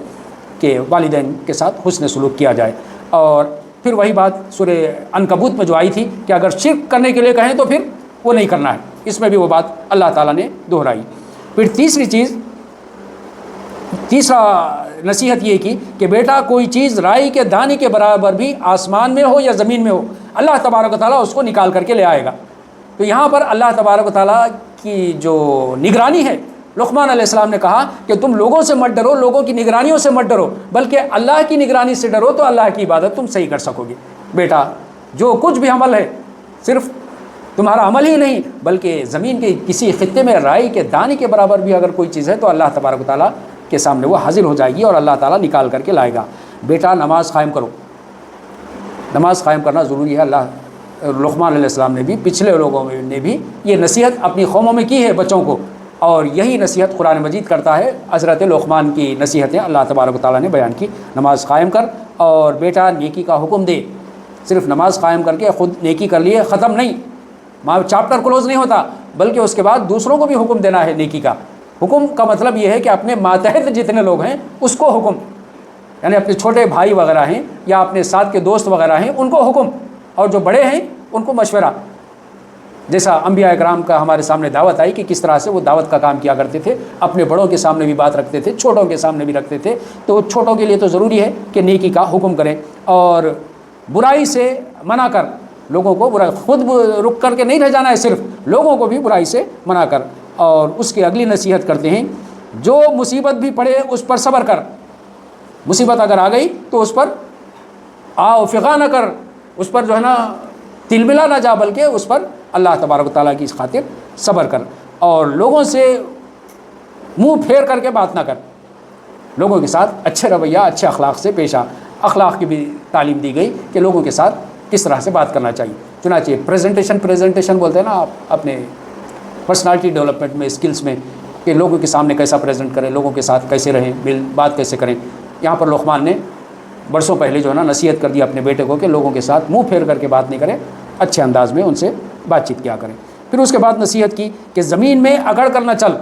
کہ والدین کے ساتھ حسن سلوک کیا جائے. اور پھر وہی بات سورہ عنکبوت میں جو آئی تھی کہ اگر شرک کرنے کے لیے کہیں تو پھر وہ نہیں کرنا ہے, اس میں بھی وہ بات اللہ تعالیٰ نے دہرائی. پھر تیسرا نصیحت یہ کی کہ بیٹا کوئی چیز رائی کے دانے کے برابر بھی آسمان میں ہو یا زمین میں ہو, اللہ تبارک و تعالیٰ اس کو نکال کر کے لے آئے گا. تو یہاں پر اللہ تبارک و تعالیٰ کی جو نگرانی ہے, لقمان علیہ السلام نے کہا کہ تم لوگوں سے مت ڈرو, لوگوں کی نگرانیوں سے مت ڈرو, بلکہ اللہ کی نگرانی سے ڈرو, تو اللہ کی عبادت تم صحیح کر سکو گے. بیٹا جو کچھ بھی عمل ہے, صرف تمہارا عمل ہی نہیں بلکہ زمین کے کسی خطے میں رائی کے دانے کے برابر بھی اگر کوئی چیز ہے تو اللہ تبارک و تعالیٰ کے سامنے وہ حاضر ہو جائے گی اور اللہ تعالیٰ نکال کر کے لائے گا۔ بیٹا نماز قائم کرو، نماز قائم کرنا ضروری ہے۔ لقمان علیہ السلام نے بھی، پچھلے لوگوں نے بھی یہ نصیحت اپنی قوموں میں کی ہے بچوں کو، اور یہی نصیحت قرآن مجید کرتا ہے۔ حضرت لقمان کی نصیحتیں اللہ تبارک و تعالیٰ نے بیان کی، نماز قائم کر اور بیٹا نیکی کا حکم دے۔ صرف نماز قائم کر کے خود نیکی کر لیے ختم نہیں، چاپٹر کلوز نہیں ہوتا، بلکہ اس کے بعد دوسروں کو بھی حکم دینا ہے نیکی کا۔ حکم کا مطلب یہ ہے کہ اپنے ماتحت جتنے لوگ ہیں اس کو حکم، یعنی اپنے چھوٹے بھائی وغیرہ ہیں یا اپنے ساتھ کے دوست وغیرہ ہیں ان کو حکم، اور جو بڑے ہیں ان کو مشورہ۔ جیسا انبیاء اکرام کا ہمارے سامنے دعوت آئی کہ کس طرح سے وہ دعوت کا کام کیا کرتے تھے، اپنے بڑوں کے سامنے بھی بات رکھتے تھے، چھوٹوں کے سامنے بھی رکھتے تھے۔ تو چھوٹوں کے لیے تو ضروری ہے کہ نیکی کا حکم کریں اور برائی سے منع کر، لوگوں کو برائی، خود رک کر کے نہیں رہ جانا ہے، صرف لوگوں کو بھی برائی سے منع کر۔ اور اس کی اگلی نصیحت کرتے ہیں، جو مصیبت بھی پڑے اس پر صبر کر۔ مصیبت اگر آ گئی تو اس پر فغا نہ کر، اس پر جو ہے نا تلملا نہ جا، بلکہ اس پر اللہ تبارک و تعالیٰ کی خاطر صبر کر، اور لوگوں سے منہ پھیر کر کے بات نہ کر، لوگوں کے ساتھ اچھے رویہ، اچھے اخلاق سے پیش آ۔ اخلاق کی بھی تعلیم دی گئی کہ لوگوں کے ساتھ کس طرح سے بات کرنا چاہیے۔ چنانچہ پریزنٹیشن بولتے ہیں نا آپ اپنے پرسنالٹی ڈیولپمنٹ میں، اسکلس میں، کہ لوگوں کے سامنے کیسا پریزنٹ کریں، لوگوں کے ساتھ کیسے رہیں، بات کیسے کریں۔ یہاں پر لقمان نے برسوں پہلے جو ہے نا نصیحت کر دی اپنے بیٹے کو کہ لوگوں کے ساتھ منہ پھیر کر کے بات نہیں کریں، اچھے انداز میں ان سے بات چیت کیا کریں۔ پھر اس کے بعد نصیحت کی کہ زمین میں اگڑ کر نہ چل،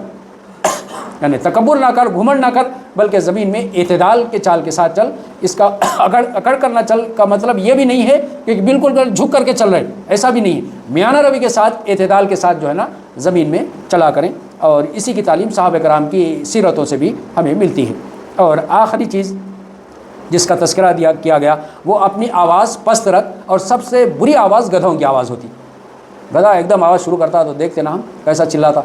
یعنی تکبر نہ کر، گھمنڈ نہ کر، بلکہ زمین میں اعتدال کے چال کے ساتھ چل۔ اس کا اکڑ کر نہ چل کا مطلب یہ بھی نہیں ہے کہ بالکل جھک کر کے چل رہے، ایسا بھی نہیں ہے۔ میانہ روی کے ساتھ، اعتدال کے ساتھ جو ہے نا زمین میں چلا کریں، اور اسی کی تعلیم صحابہ کرام کی سیرتوں سے بھی ہمیں ملتی ہے۔ اور آخری چیز جس کا تذکرہ کیا گیا وہ اپنی آواز پست رکھ، اور سب سے بری آواز گدھوں کی آواز ہوتی۔ گدھا ایک دم آواز شروع کرتا تو دیکھتے نا ہم کیسا چلاتا،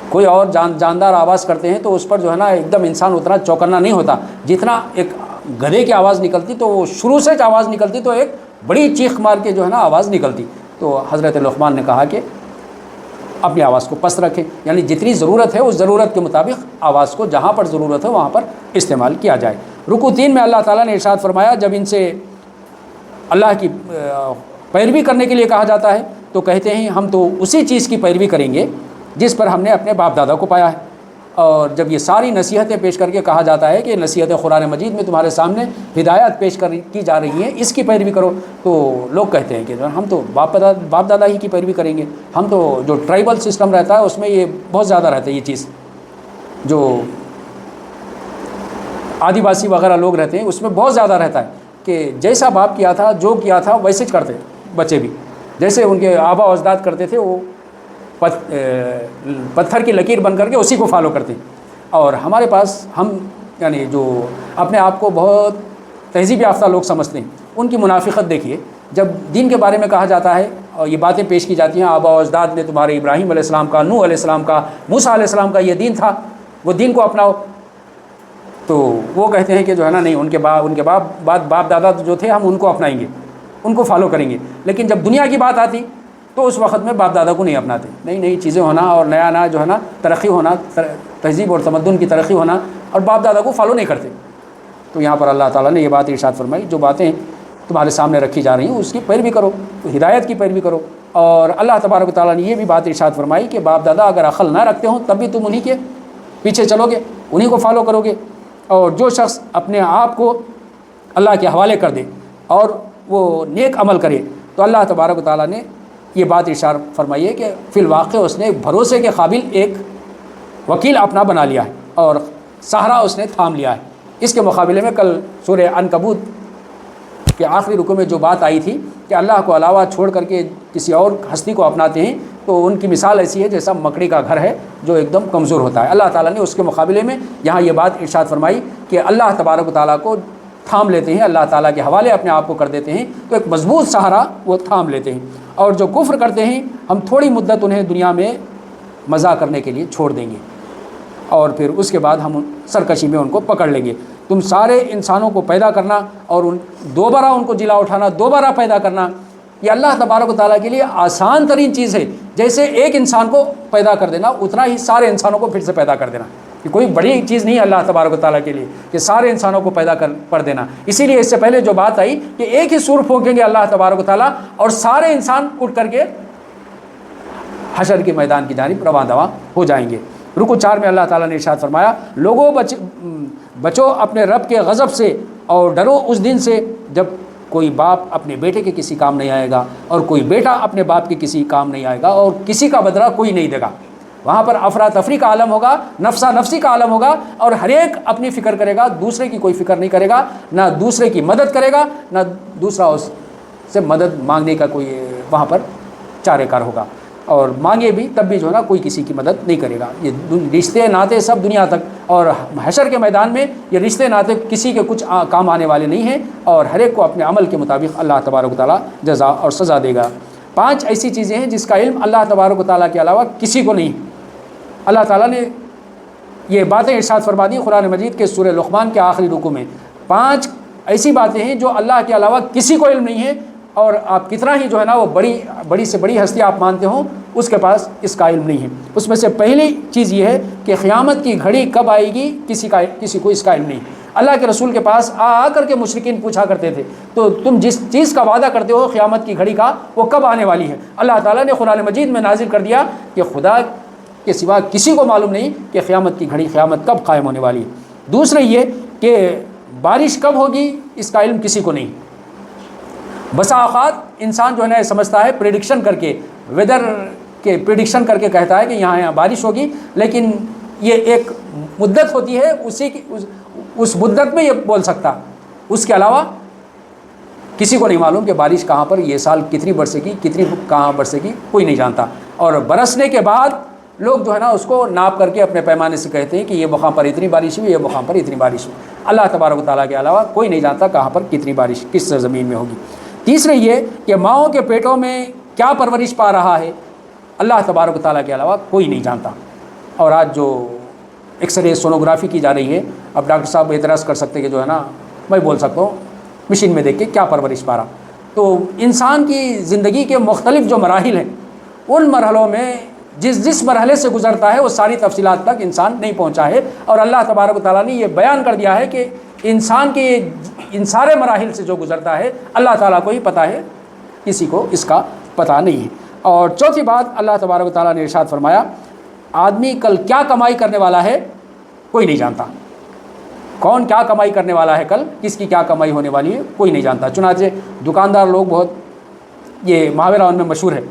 کوئی اور جاندار آواز کرتے ہیں تو اس پر جو ہے نا ایک دم انسان اتنا چوکنا نہیں ہوتا جتنا ایک گدھے کی آواز نکلتی، تو وہ شروع سے آواز نکلتی تو ایک بڑی چیخ مار کے جو ہے نا آواز نکلتی۔ تو حضرت لقمان نے کہا کہ اپنی آواز کو پست رکھیں، یعنی جتنی ضرورت ہے اس ضرورت کے مطابق آواز کو جہاں پر ضرورت ہے وہاں پر استعمال کیا جائے۔ رکوع 3 میں اللہ تعالیٰ نے ارشاد فرمایا، جب ان سے اللہ کی پیروی کرنے کے لیے کہا جاتا ہے تو کہتے ہیں ہم تو اسی چیز کی پیروی کریں گے جس پر ہم نے اپنے باپ دادا کو پایا ہے۔ اور جب یہ ساری نصیحتیں پیش کر کے کہا جاتا ہے کہ نصیحتیں قرآن مجید میں تمہارے سامنے ہدایت پیش کی جا رہی ہیں، اس کی پیروی کرو، تو لوگ کہتے ہیں کہ ہم تو باپ دادا ہی کی پیروی کریں گے۔ ہم تو جو ٹرائبل سسٹم رہتا ہے اس میں یہ بہت زیادہ رہتا ہے، یہ چیز جو آدیواسی وغیرہ لوگ رہتے ہیں اس میں بہت زیادہ رہتا ہے کہ جیسا باپ کیا تھا، جو کیا تھا ویسے کرتے بچے بھی، جیسے ان کے آبا و اجداد کرتے تھے وہ پتھر کی لکیر بن کر کے اسی کو فالو کرتے ہیں۔ اور ہمارے پاس ہم یعنی جو اپنے آپ کو بہت تہذیب یافتہ لوگ سمجھتے ہیں، ان کی منافقت دیکھیے۔ جب دین کے بارے میں کہا جاتا ہے اور یہ باتیں پیش کی جاتی ہیں، آبا و اجداد نے تمہارے ابراہیم علیہ السلام کا، نوح علیہ السلام کا، موسیٰ علیہ السلام کا یہ دین تھا، وہ دین کو اپناؤ، تو وہ کہتے ہیں کہ جو ہے نا نہیں، ان کے باپ دادا جو تھے ہم ان کو اپنائیں گے، ان کو فالو کریں گے۔ لیکن جب دنیا کی بات آتی تو اس وقت میں باپ دادا کو نہیں اپناتے، نئی چیزیں ہونا اور نیا جو ہے نا ترقی ہونا، تہذیب اور تمدن کی ترقی ہونا، اور باپ دادا کو فالو نہیں کرتے۔ تو یہاں پر اللہ تعالیٰ نے یہ بات ارشاد فرمائی، جو باتیں تمہارے سامنے رکھی جا رہی ہیں اس کی پیروی کرو، ہدایت کی پیروی کرو۔ اور اللہ تبارک و تعالیٰ نے یہ بھی بات ارشاد فرمائی کہ باپ دادا اگر عقل نہ رکھتے ہوں تب بھی تم انہی کے پیچھے چلو گے، انہی کو فالو کرو گے۔ اور جو شخص اپنے آپ کو اللہ کے حوالے کر دے اور وہ نیک عمل کرے تو اللہ تبارک و تعالیٰ نے یہ بات ارشاد فرمائی ہے کہ فی الواقع اس نے بھروسے کے قابل ایک وکیل اپنا بنا لیا ہے اور سہارا اس نے تھام لیا ہے۔ اس کے مقابلے میں کل سورہ عنکبوت کے آخری رکوع میں جو بات آئی تھی کہ اللہ کو علاوہ چھوڑ کر کے کسی اور ہستی کو اپناتے ہیں تو ان کی مثال ایسی ہے جیسا مکڑی کا گھر ہے جو ایک دم کمزور ہوتا ہے۔ اللہ تعالیٰ نے اس کے مقابلے میں یہاں یہ بات ارشاد فرمائی کہ اللہ تبارک و تعالیٰ کو تھام لیتے ہیں، اللہ تعالیٰ کے حوالے اپنے آپ کو کر دیتے ہیں تو ایک مضبوط سہارا وہ تھام لیتے ہیں۔ اور جو کفر کرتے ہیں ہم تھوڑی مدت انہیں دنیا میں مزہ کرنے کے لیے چھوڑ دیں گے اور پھر اس کے بعد ہم سرکشی میں ان کو پکڑ لیں گے۔ تم سارے انسانوں کو پیدا کرنا اور دوبارہ ان کو جلا اٹھانا، دوبارہ پیدا کرنا، یہ اللہ تبارک و تعالیٰ کے لیے آسان ترین چیز ہے۔ جیسے ایک انسان کو پیدا کر دینا اتنا ہی سارے انسانوں کو پھر سے پیدا کر دینا، کہ کوئی بڑی چیز نہیں ہے اللہ تبارک و تعالیٰ کے لیے کہ سارے انسانوں کو پیدا کر دینا۔ اسی لیے اس سے پہلے جو بات آئی کہ ایک ہی سور پھونکیں گے اللہ تبارک و تعالیٰ اور سارے انسان اٹھ کر کے حشر کے میدان کی جانب رواں دواں ہو جائیں گے۔ رکوع 4 میں اللہ تعالیٰ نے ارشاد فرمایا، لوگوں بچو اپنے رب کے غضب سے اور ڈرو اس دن سے جب کوئی باپ اپنے بیٹے کے کسی کام نہیں آئے گا اور کوئی بیٹا اپنے باپ کے کسی کام نہیں آئے گا اور کسی کا بدلہ کوئی نہیں دے گا۔ وہاں پر افراتفری کا عالم ہوگا، نفسا نفسی کا عالم ہوگا اور ہر ایک اپنی فکر کرے گا، دوسرے کی کوئی فکر نہیں کرے گا، نہ دوسرے کی مدد کرے گا، نہ دوسرا اس سے مدد مانگنے کا کوئی وہاں پر چارے کار ہوگا، اور مانگے بھی تب بھی جو ہے نا کوئی کسی کی مدد نہیں کرے گا۔ یہ رشتے ناطے سب دنیا تک، اور حشر کے میدان میں یہ رشتے ناطے کسی کے کچھ کام آنے والے نہیں ہیں، اور ہر ایک کو اپنے عمل کے مطابق اللہ تبارک و تعالیٰ جزا اور سزا دے گا۔ 5 ایسی چیزیں ہیں جس کا علم اللہ تبارک و تعالیٰ کے علاوہ کسی کو نہیں۔ اللہ تعالیٰ نے یہ باتیں ارشاد فرما دی قرآن مجید کے سورہ لقمان کے آخری رکوع میں۔ 5 ایسی باتیں ہیں جو اللہ کے علاوہ کسی کو علم نہیں ہے، اور آپ کتنا ہی جو ہے نا وہ بڑی سے بڑی ہستی آپ مانتے ہوں، اس کے پاس اس کا علم نہیں ہے۔ اس میں سے پہلی چیز یہ ہے کہ قیامت کی گھڑی کب آئے گی کسی کو اس کا علم نہیں۔ اللہ کے رسول کے پاس آ کر کے مشرکین پوچھا کرتے تھے، تو تم جس چیز کا وعدہ کرتے ہو قیامت کی گھڑی کا، وہ کب آنے والی ہے؟ اللہ تعالیٰ نے قرآن مجید میں نازل کر دیا کہ خدا کے سوا کسی کو معلوم نہیں کہ قیامت کی گھڑی قیامت کب قائم ہونے والی ہے۔ دوسرے یہ کہ بارش کب ہوگی اس کا علم کسی کو نہیں۔ بسا اوقات انسان جو ہے نا یہ سمجھتا ہے پریڈکشن کر کے، ویدر کے پریڈکشن کر کے کہتا ہے کہ یہاں بارش ہوگی، لیکن یہ ایک مدت ہوتی ہے، اس مدت میں یہ بول سکتا، اس کے علاوہ کسی کو نہیں معلوم کہ بارش کہاں پر یہ سال کتنی برسے گی، کتنی کہاں برسے گی، کوئی نہیں جانتا۔ اور برسنے کے بعد لوگ جو ہے نا اس کو ناپ کر کے اپنے پیمانے سے کہتے ہیں کہ یہ مقام پر اتنی بارش ہوئی، یہ مقام پر اتنی بارش ہوئی۔ اللہ تبارک و تعالیٰ کے علاوہ کوئی نہیں جانتا کہاں پر کتنی بارش کس زمین میں ہوگی۔ تیسرے یہ کہ ماؤں کے پیٹوں میں کیا پرورش پا رہا ہے، اللہ تبارک و تعالیٰ کے علاوہ کوئی نہیں جانتا۔ اور آج جو ایکس رے سونوگرافی کی جا رہی ہے، اب ڈاکٹر صاحب اعتراض کر سکتے کہ جو ہے نا میں بول سکتا ہوں مشین میں دیکھ کے کیا پرورش پا رہا۔ تو انسان کی زندگی کے مختلف جو مراحل ہیں، ان مرحلوں میں جس مرحلے سے گزرتا ہے وہ ساری تفصیلات تک انسان نہیں پہنچا ہے، اور اللہ تبارک و تعالیٰ نے یہ بیان کر دیا ہے کہ انسان کے ان سارے مراحل سے جو گزرتا ہے اللہ تعالیٰ کو ہی پتہ ہے، کسی کو اس کا پتہ نہیں ہے۔ اور چوتھی بات اللہ تبارک و تعالیٰ نے ارشاد فرمایا، آدمی کل کیا کمائی کرنے والا ہے کوئی نہیں جانتا۔ کون کیا کمائی کرنے والا ہے کل، کس کی کیا کمائی ہونے والی ہے کوئی نہیں جانتا۔ چنانچہ دکاندار لوگ بہت یہ محاورہ ان میں مشہور ہے،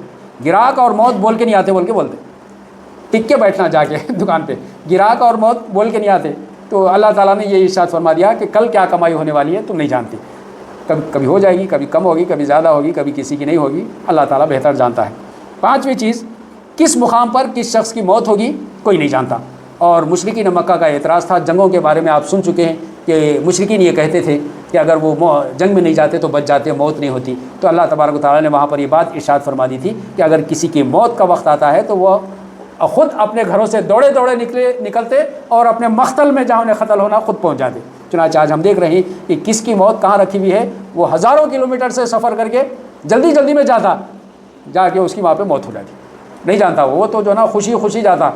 گراہک اور موت بول کے نہیں آتے بول کے بولتے، ٹک کے بیٹھنا جا کے دکان پہ، گراہک اور موت بول کے نہیں آتے۔ تو اللہ تعالیٰ نے یہ ارشاد فرما دیا کہ کل کیا کمائی ہونے والی ہے تم نہیں جانتے، کبھی ہو جائے گی، کبھی کم ہوگی، کبھی زیادہ ہوگی، کبھی کسی کی نہیں ہوگی، اللہ تعالیٰ بہتر جانتا ہے۔ 5ویں چیز، کس مقام پر کس شخص کی موت ہوگی کوئی نہیں جانتا۔ اور مشرکین مکہ کا اعتراض تھا، جنگوں کے بارے میں آپ سن چکے ہیں کہ مشرکین یہ کہتے تھے کہ اگر وہ جنگ میں نہیں جاتے تو بچ جاتے، موت نہیں ہوتی۔ تو اللہ تبارک و تعالیٰ نے وہاں پر یہ بات ارشاد فرما دی تھی کہ اگر کسی کی موت کا وقت آتا ہے تو وہ خود اپنے گھروں سے دوڑے نکلتے اور اپنے مقتل میں جہاں انہیں قتل ہونا خود پہنچ جاتے۔ چنانچہ آج ہم دیکھ رہے ہیں کہ کس کی موت کہاں رکھی ہوئی ہے، وہ ہزاروں کلومیٹر سے سفر کر کے جلدی میں جا کے اس کی وہاں پہ موت ہو جاتی، نہیں جانتا وہ تو جو نا خوشی جاتا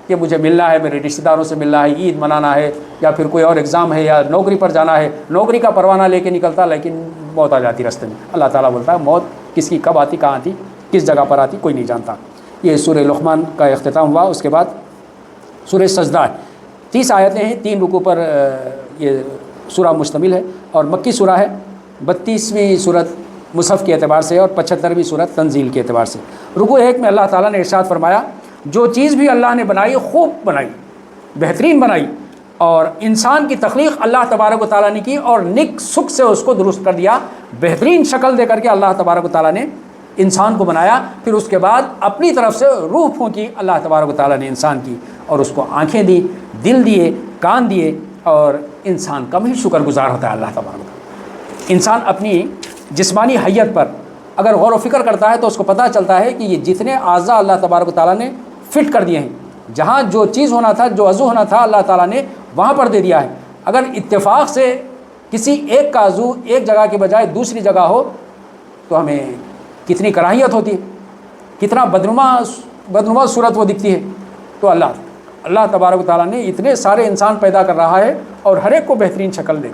کہ مجھے ملنا ہے، میرے رشتہ داروں سے ملنا ہے، عید منانا ہے، یا پھر کوئی اور ایگزام ہے، یا نوکری پر جانا ہے، نوکری کا پروانہ لے کے نکلتا، لیکن موت آ جاتی راستے میں۔ اللہ تعالیٰ بولتا ہے موت کس کی کب آتی، کہاں آتی، کس جگہ پر آتی، کوئی نہیں جانتا۔ یہ سورہ لقمان کا اختتام ہوا۔ اس کے بعد سورہ سجدہ 30 آیتیں ہیں، 3 رکوع پر یہ سورہ مشتمل ہے، اور مکی سورہ ہے، 32ویں سورت مصحف کے اعتبار سے اور 75ویں سورت تنزیل کے اعتبار سے۔ رکوع 1 میں اللہ تعالیٰ نے ارشاد فرمایا، جو چیز بھی اللہ نے بنائی خوب بنائی، بہترین بنائی، اور انسان کی تخلیق اللہ تبارک و تعالیٰ نے کی اور نک سکھ سے اس کو درست کر دیا، بہترین شکل دے کر کے اللہ تبارک و تعالیٰ نے انسان کو بنایا۔ پھر اس کے بعد اپنی طرف سے روح پھونکی اللہ تبارک و تعالیٰ نے انسان کی، اور اس کو آنکھیں دی، دل دیے، کان دیے، اور انسان کم ہی شکر گزار ہوتا ہے اللہ تبارک و تعالیٰ۔ انسان اپنی جسمانی حیت پر اگر غور و فکر کرتا ہے تو اس کو پتہ چلتا ہے کہ یہ جتنے اعضاء اللہ تبارک و تعالیٰ نے فٹ کر دیے ہیں، جہاں جو چیز ہونا تھا، جو عضو ہونا تھا، اللہ تعالیٰ نے وہاں پر دے دیا ہے۔ اگر اتفاق سے کسی ایک کا عضو ایک جگہ کے بجائے دوسری جگہ ہو تو ہمیں کتنی کراہیت ہوتی ہے، کتنا بدنما صورت وہ دکھتی ہے۔ تو اللہ تبارک و تعالیٰ نے اتنے سارے انسان پیدا کر رہا ہے اور ہر ایک کو بہترین شکل دے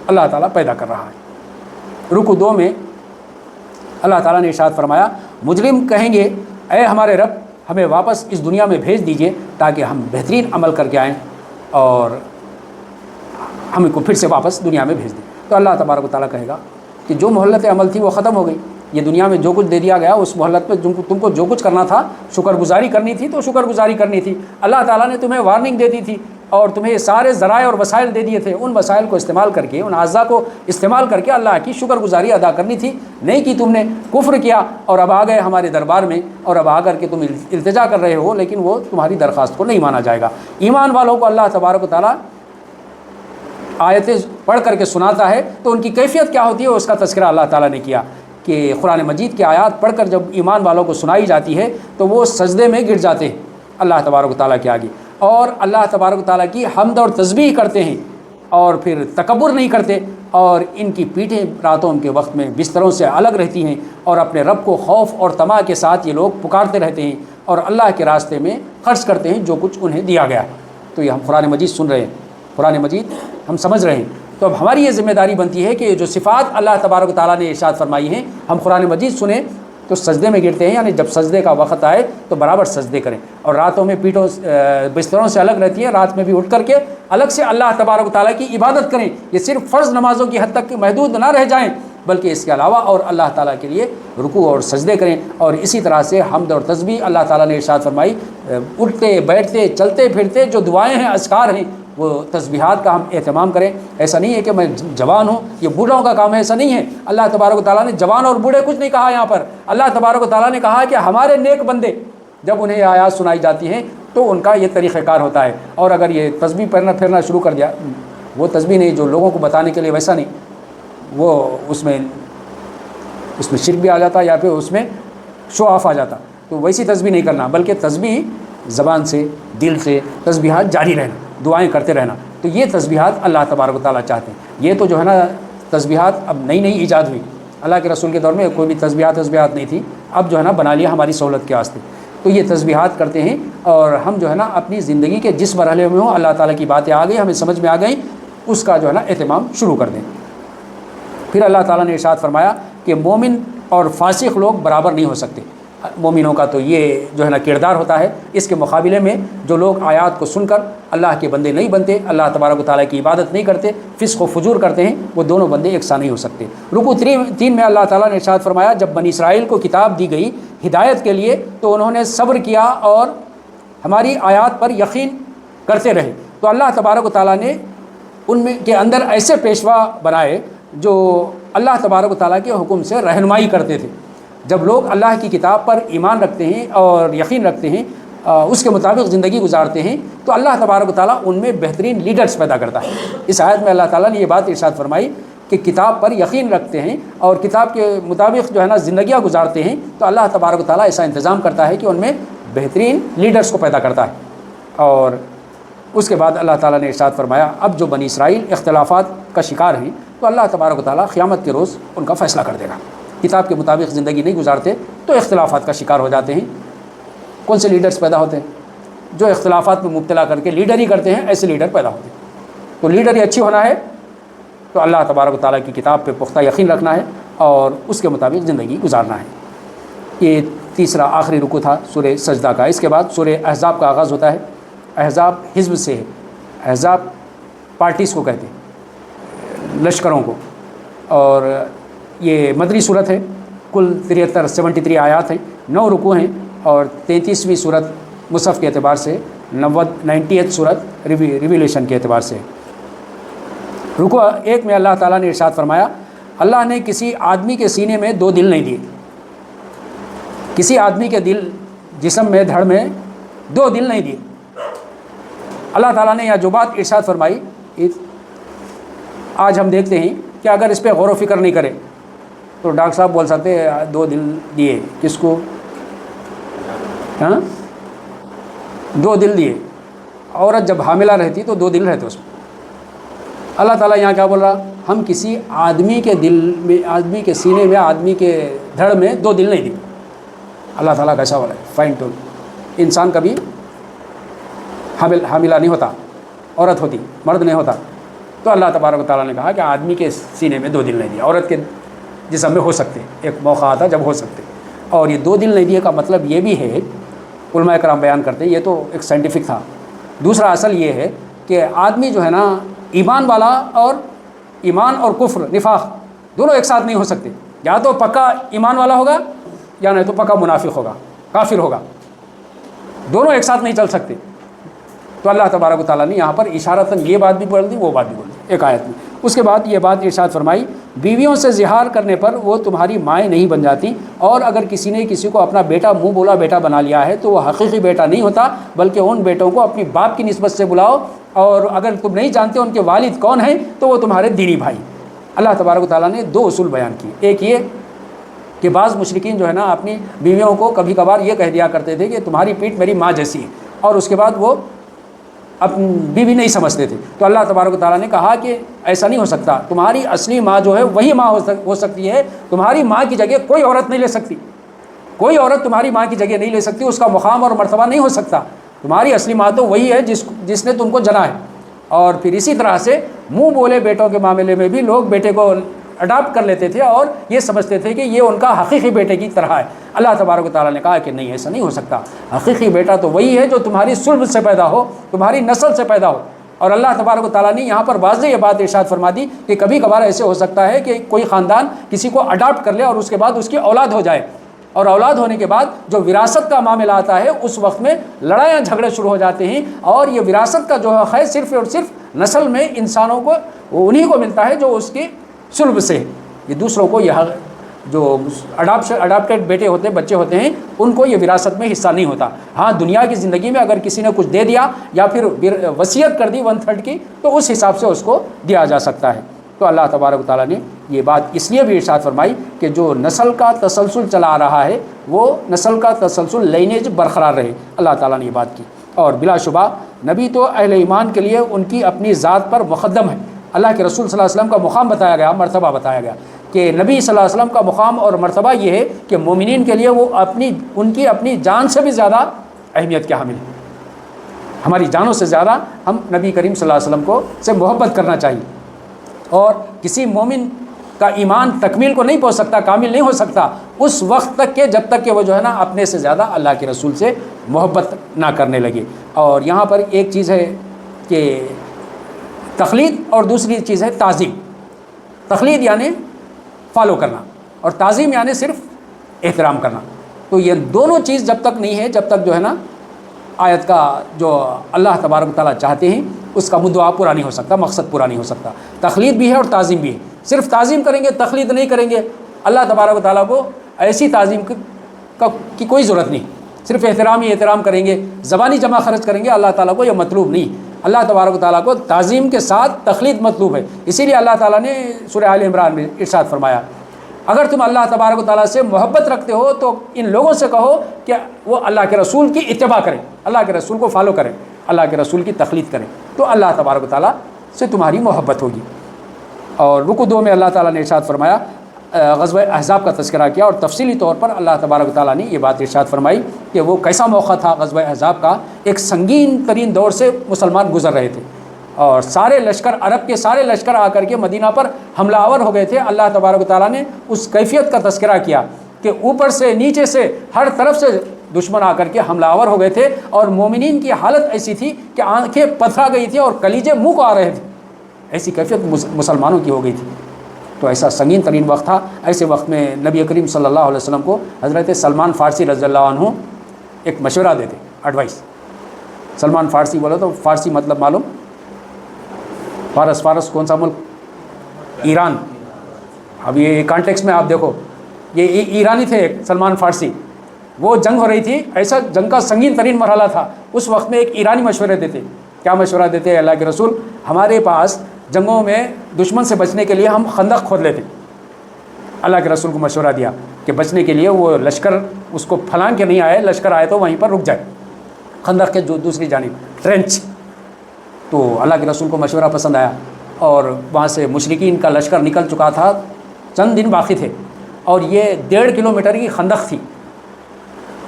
اللہ تعالیٰ پیدا کر رہا ہے۔ رکوع 2 میں اللہ تعالیٰ نے ارشاد فرمایا مجرم کہیں گے اے ہمارے رب ہمیں واپس اس دنیا میں بھیج دیجئے تاکہ ہم بہترین عمل کر کے آئیں اور ہم کو پھر سے واپس دنیا میں بھیج دیں۔ تو اللہ تبارک و تعالیٰ کہے گا کہ جو مہلت عمل تھی وہ ختم ہو گئی، یہ دنیا میں جو کچھ دے دیا گیا اس مہلت میں تم کو جو کچھ کرنا تھا شکر گزاری کرنی تھی تو شکر گزاری کرنی تھی۔ اللہ تعالیٰ نے تمہیں وارننگ دے دی تھی اور تمہیں سارے ذرائع اور وسائل دے دیے تھے، ان وسائل کو استعمال کر کے ان اعضاء کو استعمال کر کے اللہ کی شکر گزاری ادا کرنی تھی، نہیں کہ تم نے کفر کیا اور اب آ گئے ہمارے دربار میں اور اب آ کر کے تم التجا کر رہے ہو، لیکن وہ تمہاری درخواست کو نہیں مانا جائے گا۔ ایمان والوں کو اللہ تبارک و تعالیٰ آیتیں پڑھ کر کے سناتا ہے تو ان کی کیفیت کیا ہوتی ہے اس کا تذکرہ اللہ تعالیٰ نے کیا کہ قرآن مجید کی آیات پڑھ کر جب ایمان والوں کو سنائی جاتی ہے تو وہ سجدے میں گر جاتے ہیں اللہ تبارک و تعالیٰ کے آگے اور اللہ تبارک و تعالیٰ کی حمد اور تسبیح کرتے ہیں اور پھر تکبر نہیں کرتے، اور ان کی پیٹھیں راتوں کے وقت میں بستروں سے الگ رہتی ہیں اور اپنے رب کو خوف اور طمع کے ساتھ یہ لوگ پکارتے رہتے ہیں اور اللہ کے راستے میں خرچ کرتے ہیں جو کچھ انہیں دیا گیا۔ تو یہ ہم قرآن مجید سن رہے ہیں، قرآن مجید ہم سمجھ رہے ہیں، تو اب ہماری یہ ذمہ داری بنتی ہے کہ جو صفات اللہ تبارک و تعالیٰ نے ارشاد فرمائی ہیں ہم قرآن مجید سنیں تو سجدے میں گرتے ہیں، یعنی جب سجدے کا وقت آئے تو برابر سجدے کریں، اور راتوں میں پیٹھوں بستروں سے الگ رہتی ہیں، رات میں بھی اٹھ کر کے الگ سے اللہ تبارک و تعالیٰ کی عبادت کریں۔ یہ صرف فرض نمازوں کی حد تک محدود نہ رہ جائیں بلکہ اس کے علاوہ اور اللہ تعالیٰ کے لیے رکوع اور سجدے کریں، اور اسی طرح سے حمد اور تسبیح اللہ تعالیٰ نے ارشاد فرمائی اٹھتے بیٹھتے چلتے پھرتے جو دعائیں ہیں اذکار ہیں وہ تسبیحات کا ہم اہتمام کریں۔ ایسا نہیں ہے کہ میں جوان ہوں یہ بوڑھوں کا کام ہے، ایسا نہیں ہے۔ اللہ تبارک و تعالیٰ نے جوان اور بوڑھے کچھ نہیں کہا یہاں پر، اللہ تبارک و تعالیٰ نے کہا کہ ہمارے نیک بندے جب انہیں آیات سنائی جاتی ہیں تو ان کا یہ طریقہ کار ہوتا ہے، اور اگر یہ تسبیح پھرنا شروع کر دیا، وہ تسبیح نہیں جو لوگوں کو بتانے کے لیے، ویسا نہیں، وہ اس میں شرک بھی آ جاتا یا پھر اس میں شو آف آ جاتا، تو ویسی تسبیح نہیں کرنا بلکہ تسبیح زبان سے دل سے تسبیحات جاری رہنا، دعائیں کرتے رہنا۔ تو یہ تسبیحات اللہ تبارک و تعالیٰ چاہتے ہیں۔ یہ تو جو ہے نا تسبیحات اب نئی ایجاد ہوئی، اللہ کے رسول کے دور میں کوئی بھی تسبیحات نہیں تھی، اب جو ہے نا بنا لیا ہماری سہولت کے واسطے۔ تو یہ تسبیحات کرتے ہیں اور ہم جو ہے نا اپنی زندگی کے جس مرحلے میں ہوں اللہ تعالیٰ کی باتیں آ گئی ہمیں سمجھ میں آ گئیں اس کا جو ہے نا اہتمام شروع کر دیں۔ پھر اللہ تعالیٰ نے ارشاد فرمایا کہ مومن اور فاسق لوگ برابر نہیں ہو سکتے۔ مومنوں کا تو یہ جو ہے نا کردار ہوتا ہے، اس کے مقابلے میں جو لوگ آیات کو سن کر اللہ کے بندے نہیں بنتے، اللہ تبارک و تعالیٰ کی عبادت نہیں کرتے، فسق و فجور کرتے ہیں، وہ دونوں بندے یکساں نہیں ہو سکتے۔ رکوع 3 میں اللہ تعالیٰ نے ارشاد فرمایا جب بنی اسرائیل کو کتاب دی گئی ہدایت کے لیے تو انہوں نے صبر کیا اور ہماری آیات پر یقین کرتے رہے، تو اللہ تبارک و تعالیٰ نے ان میں کے اندر ایسے پیشوا بنائے جو اللہ تبارک و تعالیٰ کے حکم سے رہنمائی کرتے تھے۔ جب لوگ اللہ کی کتاب پر ایمان رکھتے ہیں اور یقین رکھتے ہیں، اس کے مطابق زندگی گزارتے ہیں، تو اللہ تبارک و تعالیٰ ان میں بہترین لیڈرز پیدا کرتا ہے۔ اس آیت میں اللہ تعالیٰ نے یہ بات ارشاد فرمائی کہ کتاب پر یقین رکھتے ہیں اور کتاب کے مطابق جو ہے نا زندگیاں گزارتے ہیں، تو اللہ تبارک و تعالیٰ ایسا انتظام کرتا ہے کہ ان میں بہترین لیڈرز کو پیدا کرتا ہے۔ اور اس کے بعد اللہ تعالیٰ نے ارشاد فرمایا اب جو بنی اسرائیل اختلافات کا شکار ہیں تو اللہ تبارک و تعالیٰ قیامت کے روز ان کا فیصلہ کر دے گا۔ کتاب کے مطابق زندگی نہیں گزارتے تو اختلافات کا شکار ہو جاتے ہیں۔ کون سے لیڈرز پیدا ہوتے ہیں؟ جو اختلافات میں مبتلا کر کے لیڈر ہی کرتے ہیں، ایسے لیڈر پیدا ہوتے ہیں۔ تو لیڈر ہی اچھی ہونا ہے تو اللہ تبارک و تعالیٰ کی کتاب پہ پختہ یقین رکھنا ہے اور اس کے مطابق زندگی گزارنا ہے۔ یہ تیسرا آخری رکوع تھا سورہ سجدہ کا۔ اس کے بعد سورہ احزاب کا آغاز ہوتا ہے۔ احزاب حزب سے ہے، احزاب پارٹیز کو کہتے ہیں، لشکروں کو، اور یہ مدنی صورت ہے۔ کل 73 آیات ہیں، 9 رکوع ہیں اور 33ویں صورت مصحف کے اعتبار سے، 90 صورت ریویلیشن کے اعتبار سے۔ رکوع 1 میں اللہ تعالیٰ نے ارشاد فرمایا اللہ نے کسی آدمی کے سینے میں 2 دل نہیں دیے، کسی آدمی کے جسم میں دھڑ میں 2 دل نہیں دیے۔ اللہ تعالیٰ نے یہاں جو بات ارشاد فرمائی، آج ہم دیکھتے ہیں کہ اگر اس پہ غور و فکر نہیں کرے تو ڈاکٹر صاحب بول سکتے 2 دل دیے، کس کو؟ 2 دل دیے۔ عورت جب حاملہ رہتی تو 2 دل رہتے اس میں۔ اللہ تعالیٰ یہاں کیا بول رہا؟ ہم کسی آدمی کے دل میں، آدمی کے سینے میں، آدمی کے دھڑ میں 2 دل نہیں دیے۔ اللہ تعالیٰ کیسا بولا ہے؟ Fine tone. انسان کبھی حاملہ نہیں ہوتا، عورت ہوتی، مرد نہیں ہوتا، تو اللہ تبارک و تعالیٰ نے کہا کہ آدمی کے سینے میں 2 دل نہیں دیے، عورت کے جسم میں ہو سکتے، ایک موقع آتا جب ہو سکتے، اور یہ 2 دل نہیں دیے کا مطلب یہ بھی ہے، علماء کرام بیان کرتے ہیں، یہ تو ایک سائنٹیفک تھا، دوسرا اصل یہ ہے کہ آدمی جو ہے نا ایمان والا اور ایمان اور کفر نفاق دونوں ایک ساتھ نہیں ہو سکتے، یا تو پکا ایمان والا ہوگا یا نہیں تو پکا منافق ہوگا، کافر ہوگا، دونوں ایک ساتھ نہیں چل سکتے۔ تو اللہ تبارک و تعالیٰ نے یہاں پر اشارتاً یہ بات بھی بول دی، وہ بات بھی بول دی ایک آیت میں۔ اس کے بعد یہ بات ارشاد فرمائی، بیویوں سے زہار کرنے پر وہ تمہاری مائیں نہیں بن جاتی، اور اگر کسی نے کسی کو اپنا بیٹا منہ بولا بیٹا بنا لیا ہے تو وہ حقیقی بیٹا نہیں ہوتا، بلکہ ان بیٹوں کو اپنی باپ کی نسبت سے بلاؤ، اور اگر تم نہیں جانتے ان کے والد کون ہیں تو وہ تمہارے دینی بھائی۔ اللہ تبارک و تعالیٰ نے 2 اصول بیان کیے، ایک یہ کہ بعض مشرکین جو ہے نا اپنی بیویوں کو کبھی کبھار یہ کہہ دیا کرتے تھے کہ تمہاری پیٹھ میری ماں جیسی ہے، اور اس کے بعد وہ اپنی بیوی نہیں سمجھتے تھے، تو اللہ تبارک و تعالیٰ نے کہا کہ ایسا نہیں ہو سکتا، تمہاری اصلی ماں جو ہے وہی ماں ہو سکتی ہے، تمہاری ماں کی جگہ کوئی عورت نہیں لے سکتی، کوئی عورت تمہاری ماں کی جگہ نہیں لے سکتی، اس کا مقام اور مرتبہ نہیں ہو سکتا، تمہاری اصلی ماں تو وہی ہے جس نے تم کو جنا ہے۔ اور پھر اسی طرح سے منہ بولے بیٹوں کے معاملے میں بھی لوگ بیٹے کو اڈاپٹ کر لیتے تھے اور یہ سمجھتے تھے کہ یہ ان کا حقیقی بیٹے کی طرح ہے۔ اللہ تبارک و تعالیٰ نے کہا کہ نہیں، ایسا نہیں ہو سکتا، حقیقی بیٹا تو وہی ہے جو تمہاری صلب سے پیدا ہو، تمہاری نسل سے پیدا ہو۔ اور اللہ تبارک و تعالیٰ نے یہاں پر واضح یہ بات ارشاد فرما دی کہ کبھی کبھار ایسے ہو سکتا ہے کہ کوئی خاندان کسی کو اڈاپٹ کر لے اور اس کے بعد اس کی اولاد ہو جائے، اور اولاد ہونے کے بعد جو وراثت کا معاملہ آتا ہے اس وقت میں لڑائیاں جھگڑے شروع ہو جاتے ہیں، اور یہ وراثت کا جو ہے صرف اور صرف نسل میں انسانوں کو انہی کو ملتا ہے جو اس کی صلب سے ہے، یہ دوسروں کو یہ جو اڈاپٹیڈ بیٹے ہوتے ہیں، بچے ہوتے ہیں، ان کو یہ وراثت میں حصہ نہیں ہوتا۔ ہاں دنیا کی زندگی میں اگر کسی نے کچھ دے دیا یا پھر وصیت کر دی 1/3 کی تو اس حساب سے اس کو دیا جا سکتا ہے۔ تو اللہ تبارک و تعالیٰ نے یہ بات اس لیے بھی ارشاد فرمائی کہ جو نسل کا تسلسل چلا آ رہا ہے وہ نسل کا تسلسل لینیج برقرار رہے، اللہ تعالیٰ نے یہ بات کی۔ اور بلا شبہ نبی تو اہل ایمان کے لیے ان کی اپنی ذات پر مقدم ہے۔ اللہ کے رسول صلی اللہ علیہ وسلم کا مقام بتایا گیا، مرتبہ بتایا گیا کہ نبی صلی اللہ علیہ وسلم کا مقام اور مرتبہ یہ ہے کہ مومنین کے لیے وہ ان کی اپنی جان سے بھی زیادہ اہمیت کے حامل ہیں۔ ہماری جانوں سے زیادہ ہم نبی کریم صلی اللہ علیہ وسلم سے محبت کرنا چاہیے، اور کسی مومن کا ایمان تکمیل کو نہیں پہنچ سکتا، کامل نہیں ہو سکتا اس وقت تک کہ جب تک کہ وہ جو ہے نا اپنے سے زیادہ اللہ کے رسول سے محبت نہ کرنے لگے۔ اور یہاں پر ایک چیز ہے کہ تقلید، اور دوسری چیز ہے تعظیم۔ تقلید یعنی فالو کرنا، اور تعظیم یعنی صرف احترام کرنا۔ تو یہ دونوں چیز جب تک نہیں ہے، جب تک جو ہے نا آیت کا جو اللہ تبارک و تعالیٰ چاہتے ہیں اس کا مدعا پورا نہیں ہو سکتا، مقصد پورا نہیں ہو سکتا۔ تقلید بھی ہے اور تعظیم بھی ہے، صرف تعظیم کریں گے تقلید نہیں کریں گے، اللہ تبارک و تعالیٰ کو ایسی تعظیم کی کوئی ضرورت نہیں، صرف احترام ہی احترام کریں گے، زبانی جمع خرچ کریں گے، اللہ تعالیٰ کو یہ مطلوب نہیں۔ اللہ تبارک و تعالیٰ کو تعظیم کے ساتھ تقلید مطلوب ہے۔ اسی لیے اللہ تعالیٰ نے سورہ آل عمران میں ارشاد فرمایا، اگر تم اللہ تبارک و تعالیٰ سے محبت رکھتے ہو تو ان لوگوں سے کہو کہ وہ اللہ کے رسول کی اتباع کریں، اللہ کے رسول کو فالو کریں، اللہ کے رسول کی تقلید کریں، تو اللہ تبارک و تعالیٰ سے تمہاری محبت ہوگی۔ اور رکوع 2 میں اللہ تعالیٰ نے ارشاد فرمایا، غزوہ احزاب کا تذکرہ کیا، اور تفصیلی طور پر اللہ تبارک و تعالیٰ نے یہ بات ارشاد فرمائی کہ وہ کیسا موقع تھا غزوہ احزاب کا۔ ایک سنگین ترین دور سے مسلمان گزر رہے تھے، اور سارے لشکر، عرب کے سارے لشکر آ کر کے مدینہ پر حملہ آور ہو گئے تھے۔ اللہ تبارک و تعالیٰ نے اس کیفیت کا تذکرہ کیا کہ اوپر سے نیچے سے ہر طرف سے دشمن آ کر کے حملہ آور ہو گئے تھے، اور مومنین کی حالت ایسی تھی کہ آنکھیں پتھرا گئی تھی اور کلیجے منہ کو آ رہے تھے، ایسی کیفیت مسلمانوں کی ہو گئی تھی۔ تو ایسا سنگین ترین وقت تھا۔ ایسے وقت میں نبی کریم صلی اللہ علیہ وسلم کو حضرت سلمان فارسی رضی اللہ عنہ ایک مشورہ دیتے، ایڈوائس۔ سلمان فارسی بولے تو فارسی مطلب معلوم، فارس کون سا ملک؟ ایران۔ اب یہ کانٹیکس میں آپ دیکھو، یہ ایرانی تھے ایک سلمان فارسی، وہ جنگ ہو رہی تھی، ایسا جنگ کا سنگین ترین مرحلہ تھا، اس وقت میں ایک ایرانی مشورے دیتے۔ کیا مشورہ دیتے؟ اللہ کے رسول، ہمارے پاس جنگوں میں دشمن سے بچنے کے لیے ہم خندق کھود لیتے۔ اللہ کے رسول کو مشورہ دیا کہ بچنے کے لیے وہ لشکر اس کو پھلانگ کے نہیں آئے، لشکر آئے تو وہیں پر رک جائے، خندق کے جو دوسری جانب ٹرینچ۔ تو اللہ کے رسول کو مشورہ پسند آیا، اور وہاں سے مشرکین کا لشکر نکل چکا تھا، چند دن باقی تھے، اور یہ 1.5 کلومیٹر کی خندق تھی،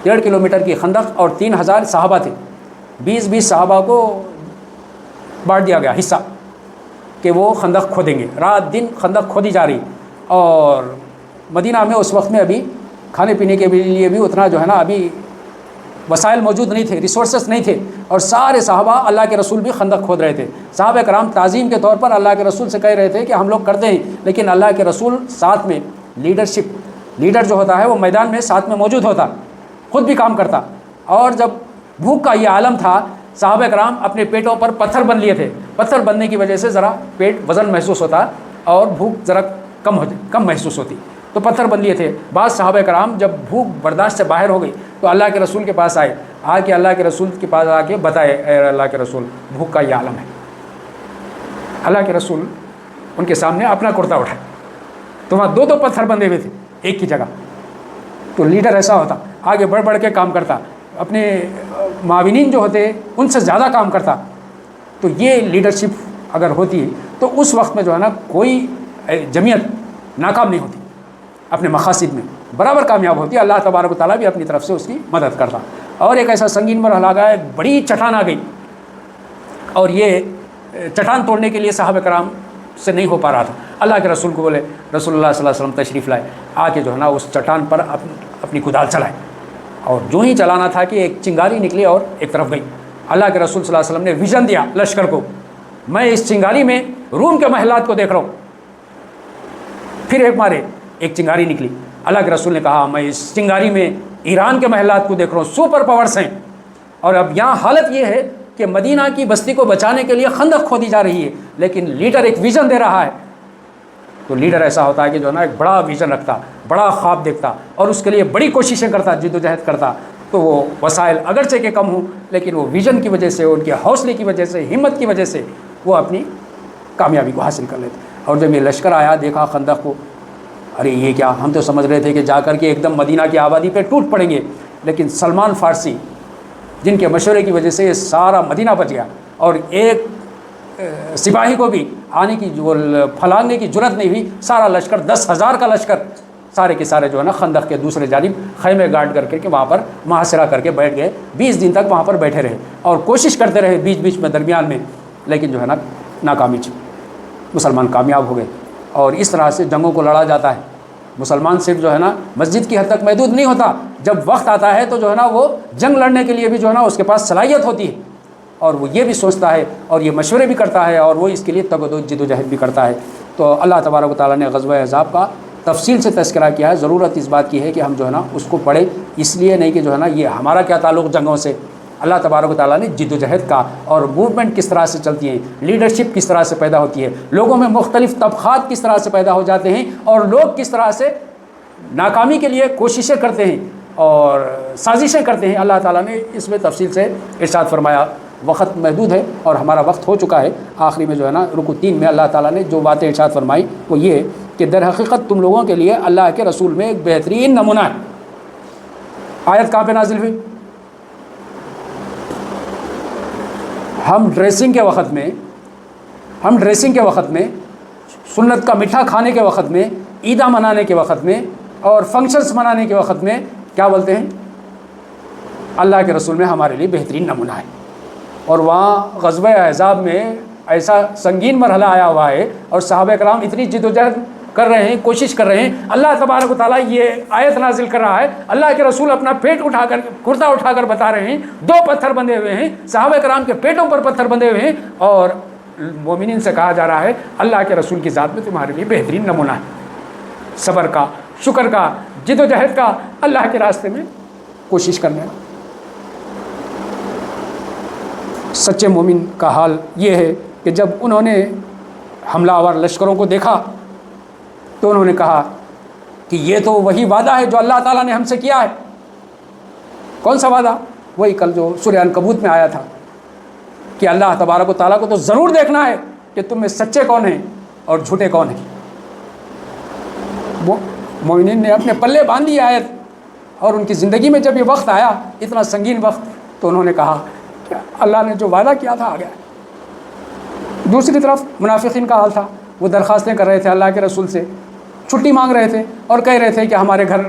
1.5 کلومیٹر کی خندق، اور 3000 صحابہ تھے، 20 صحابہ کو بانٹ دیا گیا حصہ کہ وہ خندق کھودیں گے، رات دن خندق کھودی جا رہی، اور مدینہ میں اس وقت میں ابھی کھانے پینے کے لیے بھی اتنا جو ہے نا ابھی وسائل موجود نہیں تھے، ریسورسز نہیں تھے، اور سارے صحابہ اللہ کے رسول بھی خندق کھود رہے تھے۔ صحابہ کرام تعظیم کے طور پر اللہ کے رسول سے کہہ رہے تھے کہ ہم لوگ کرتے ہیں، لیکن اللہ کے رسول ساتھ میں لیڈر جو ہوتا ہے وہ میدان میں ساتھ میں موجود ہوتا، خود بھی کام کرتا، اور جب بھوک کا یہ عالم تھا صحابہ کرام اپنے پیٹوں پر پتھر بن لیے تھے، پتھر بننے کی وجہ سے ذرا پیٹ وزن محسوس ہوتا اور بھوک ذرا کم محسوس ہوتی، تو پتھر بن لیے تھے۔ بعض صحابہ کرام جب بھوک برداشت سے باہر ہو گئی تو اللہ کے رسول کے پاس آئے، آ کے اللہ کے رسول کے پاس آ کے بتائے، اے اللہ کے رسول بھوک کا یہ عالم ہے۔ اللہ کے رسول ان کے سامنے اپنا کرتا اٹھائے، تو وہاں دو پتھر بندھے ہوئے تھے ایک کی جگہ۔ تو لیڈر ایسا ہوتا، آگے بڑھ کے کام کرتا، اپنے معاونین جو ہوتے ان سے زیادہ کام کرتا۔ تو یہ لیڈرشپ اگر ہوتی تو اس وقت میں جو ہے نا کوئی جمعیت ناکام نہیں ہوتی، اپنے مقاصد میں برابر کامیاب ہوتی ہے۔ اللہ تبارک و تعالیٰ بھی اپنی طرف سے اس کی مدد کرتا۔ اور ایک ایسا سنگین مرحلہ آ گیا، ایک بڑی چٹان آ گئی، اور یہ چٹان توڑنے کے لیے صحابہ کرام سے نہیں ہو پا رہا تھا۔ اللہ کے رسول کو بولے، رسول اللہ صلی اللہ علیہ وسلم تشریف لائے، آ کے جو ہے نا اس چٹان پر اپنی کدال چلائے، اور جو ہی چلانا تھا کہ ایک چنگاری نکلی اور ایک طرف گئی۔ اللہ کے رسول صلی اللہ علیہ وسلم نے ویژن دیا لشکر کو، میں اس چنگاری میں روم کے محلات کو دیکھ رہا ہوں۔ پھر ایک چنگاری نکلی، اللہ کے رسول نے کہا میں اس چنگاری میں ایران کے محلات کو دیکھ رہا ہوں، سپر پاورز ہیں، اور اب یہاں حالت یہ ہے کہ مدینہ کی بستی کو بچانے کے لیے خندق کھودی جا رہی ہے، لیکن لیڈر ایک ویژن دے رہا ہے۔ تو لیڈر ایسا ہوتا ہے کہ جو ہے نا ایک بڑا ویژن رکھتا، بڑا خواب دیکھتا، اور اس کے لیے بڑی کوششیں کرتا، جد و جہد کرتا۔ تو وہ وسائل اگرچہ کہ کم ہوں، لیکن وہ ویژن کی وجہ سے، ان کے حوصلے کی وجہ سے، ہمت کی وجہ سے وہ اپنی کامیابی کو حاصل کر لیتے۔ اور جب یہ لشکر آیا، دیکھا خندق کو، ارے یہ کیا، ہم تو سمجھ رہے تھے کہ جا کر کے ایک دم مدینہ کی آبادی پہ ٹوٹ پڑیں گے، لیکن سلمان فارسی جن کے مشورے کی وجہ سے یہ سارا مدینہ بچ گیا، اور ایک سپاہی کو بھی آنے کی پھلانگنے کی جرت نہیں ہوئی۔ سارا لشکر 10,000 کا لشکر سارے کے سارے جو ہے نا خندق کے دوسرے جانب خیمے گارڈ کر کے وہاں پر محاصرہ کر کے بیٹھ گئے۔ 20 دن تک وہاں پر بیٹھے رہے اور کوشش کرتے رہے بیچ بیچ میں، درمیان میں، لیکن جو ہے نا ناکامی چ مسلمان کامیاب ہو گئے۔ اور اس طرح سے جنگوں کو لڑا جاتا ہے۔ مسلمان صرف جو ہے نا مسجد کی حد تک محدود نہیں ہوتا، جب وقت آتا ہے تو جو ہے نا وہ جنگ لڑنے کے لیے بھی جو ہے نا اس کے پاس صلاحیت ہوتی ہے، اور وہ یہ بھی سوچتا ہے اور یہ مشورے بھی کرتا ہے، اور وہ اس کے لیے جد و جہد بھی کرتا ہے۔ تو اللہ تبارک و تعالیٰ نے غزوہ احزاب کا تفصیل سے تذکرہ کیا ہے۔ ضرورت اس بات کی ہے کہ ہم جو ہے نا اس کو پڑھیں، اس لیے نہیں کہ جو ہے نا یہ ہمارا کیا تعلق جنگوں سے، اللہ تبارک و تعالیٰ نے جد و جہد کا، اور موومنٹ کس طرح سے چلتی ہیں، لیڈرشپ کس طرح سے پیدا ہوتی ہے، لوگوں میں مختلف طبقات کس طرح سے پیدا ہو جاتے ہیں، اور لوگ کس طرح سے ناکامی کے لیے کوششیں کرتے ہیں اور سازشیں کرتے ہیں، اللہ تعالیٰ نے اس میں تفصیل سے ارشاد فرمایا۔ وقت محدود ہے اور ہمارا وقت ہو چکا ہے۔ آخری میں جو ہے نا رکوع 3 میں اللہ تعالیٰ نے جو باتیں ارشاد فرمائی وہ یہ کہ در حقیقت تم لوگوں کے لیے اللہ کے رسول میں ایک بہترین نمونہ ہے۔ آیت کہاں پہ نازل ہوئی؟ ہم ڈریسنگ کے وقت میں سنت کا میٹھا کھانے کے وقت میں، عیدہ منانے کے وقت میں، اور فنکشنز منانے کے وقت میں کیا بولتے ہیں؟ اللہ کے رسول میں ہمارے لیے بہترین نمونہ ہے۔ اور وہاں غزوہ احزاب میں ایسا سنگین مرحلہ آیا ہوا ہے، اور صحابہ کرام اتنی جد و جہد کر رہے ہیں، کوشش کر رہے ہیں، اللہ تبارک و تعالیٰ یہ آیت نازل کر رہا ہے، اللہ کے رسول اپنا کرتا اٹھا کر بتا رہے ہیں، 2 پتھر بندھے ہوئے ہیں، صحابہ کرام کے پیٹوں پر پتھر بندھے ہوئے ہیں، اور مومنین سے کہا جا رہا ہے اللہ کے رسول کی ذات میں تمہارے لیے بہترین نمونہ ہے، صبر کا، شکر کا، جد و جہد کا، اللہ کے راستے میں کوشش کرنے کا۔ سچے مومن کا حال یہ ہے کہ جب انہوں نے حملہ آور لشکروں کو دیکھا تو انہوں نے کہا کہ یہ تو وہی وعدہ ہے جو اللہ تعالیٰ نے ہم سے کیا ہے۔ کون سا وعدہ؟ وہی کل جو سورہ عنکبوت میں آیا تھا کہ اللہ تبارک و تعالیٰ کو تو ضرور دیکھنا ہے کہ تم میں سچے کون ہیں اور جھوٹے کون ہیں۔ وہ مومنین نے اپنے پلے باندھی آیت، اور ان کی زندگی میں جب یہ وقت آیا، اتنا سنگین وقت، تو انہوں نے کہا کہ اللہ نے جو وعدہ کیا تھا آ گیا۔ دوسری طرف منافقین کا حال تھا، وہ درخواستیں کر رہے تھے اللہ کے رسول سے، چھٹی مانگ رہے تھے اور کہہ رہے تھے کہ ہمارے گھر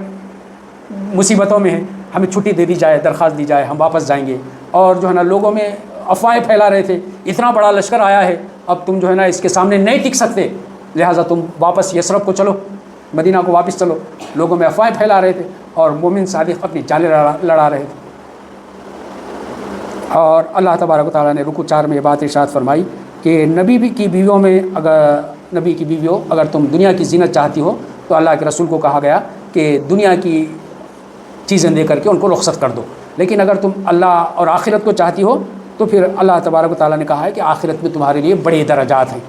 مصیبتوں میں ہیں، ہمیں چھٹی دے دی جائے، درخواست دی جائے، ہم واپس جائیں گے۔ اور جو ہے نا لوگوں میں افواہیں پھیلا رہے تھے، اتنا بڑا لشکر آیا ہے، اب تم جو ہے نا اس کے سامنے نہیں ٹک سکتے، لہٰذا تم واپس یثرب کو چلو، مدینہ کو واپس چلو۔ لوگوں میں افواہیں پھیلا رہے تھے اور مومن صادق اپنی چالیں لڑا رہے تھے۔ اور اللہ تبارک و تعالیٰ نے رکوع 4 میں یہ بات ارشاد فرمائی کہ نبی کی بیویوں اگر تم دنیا کی زینت چاہتی ہو تو اللہ کے رسول کو کہا گیا کہ دنیا کی چیزیں دے کر کے ان کو رخصت کر دو، لیکن اگر تم اللہ اور آخرت کو چاہتی ہو تو پھر اللہ تبارک و تعالیٰ نے کہا ہے کہ آخرت میں تمہارے لیے بڑے درجات ہیں۔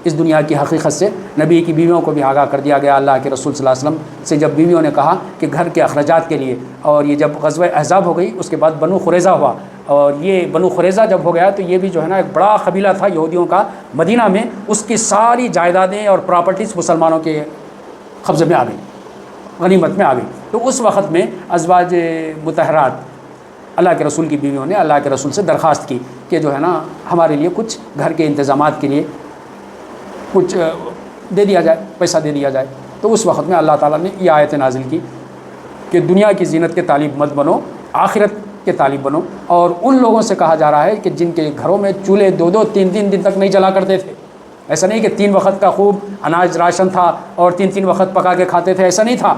اس دنیا کی حقیقت سے نبی کی بیویوں کو بھی آگاہ کر دیا گیا۔ اللہ کے رسول صلی اللہ علیہ وسلم سے جب بیویوں نے کہا کہ گھر کے اخراجات کے لیے، اور یہ جب غزوہ احزاب ہو گئی اس کے بعد بنو قریظہ ہوا، اور یہ بنو قریظہ جب ہو گیا تو یہ بھی جو ہے نا ایک بڑا قبیلہ تھا یہودیوں کا مدینہ میں، اس کی ساری جائیدادیں اور پراپرٹیز مسلمانوں کے قبضے میں آ گئی، غنیمت میں آ گئی۔ تو اس وقت میں ازواج مطہرات اللہ کے رسول کی بیویوں نے اللہ کے رسول سے درخواست کی کہ جو ہے نا ہمارے لیے کچھ گھر کے انتظامات کے لیے کچھ دے دیا جائے، پیسہ دے دیا جائے۔ تو اس وقت میں اللہ تعالیٰ نے یہ آیت نازل کی کہ دنیا کی زینت کے طالب مت بنو، آخرت کے طالب بنو۔ اور ان لوگوں سے کہا جا رہا ہے کہ جن کے گھروں میں چولہے 2-2 3-3 دن تک نہیں جلا کرتے تھے، ایسا نہیں کہ 3 وقت کا خوب اناج راشن تھا اور 3-3 وقت پکا کے کھاتے تھے، ایسا نہیں تھا،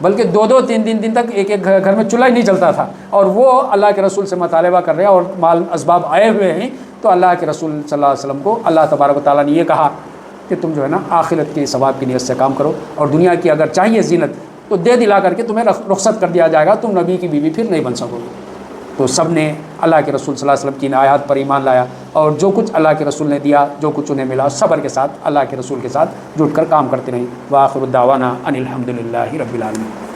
بلکہ 2-2 3-3 دن تک ایک گھر میں چولہا ہی نہیں جلتا تھا، اور وہ اللہ کے رسول سے مطالبہ کر رہے ہیں اور مال اسباب آئے ہوئے ہیں۔ تو اللہ کے رسول صلی اللہ علیہ وسلم کو اللہ تبارک و تعالیٰ نے یہ کہا کہ تم جو ہے نا آخرت کے ثواب کی نیت سے کام کرو، اور دنیا کی اگر چاہیے زینت تو دے دلا کر کے تمہیں رخصت کر دیا جائے گا، تم نبی کی بیوی پھر نہیں بن سکو گے۔ تو سب نے اللہ کے رسول صلی اللہ علیہ وسلم کی آیات پر ایمان لایا، اور جو کچھ اللہ کے رسول نے دیا، جو کچھ انہیں ملا، صبر کے ساتھ اللہ کے رسول کے ساتھ جٹ کر کام کرتے رہیں۔ وآخر الدعوانا ان الحمد للہ رب العالمین۔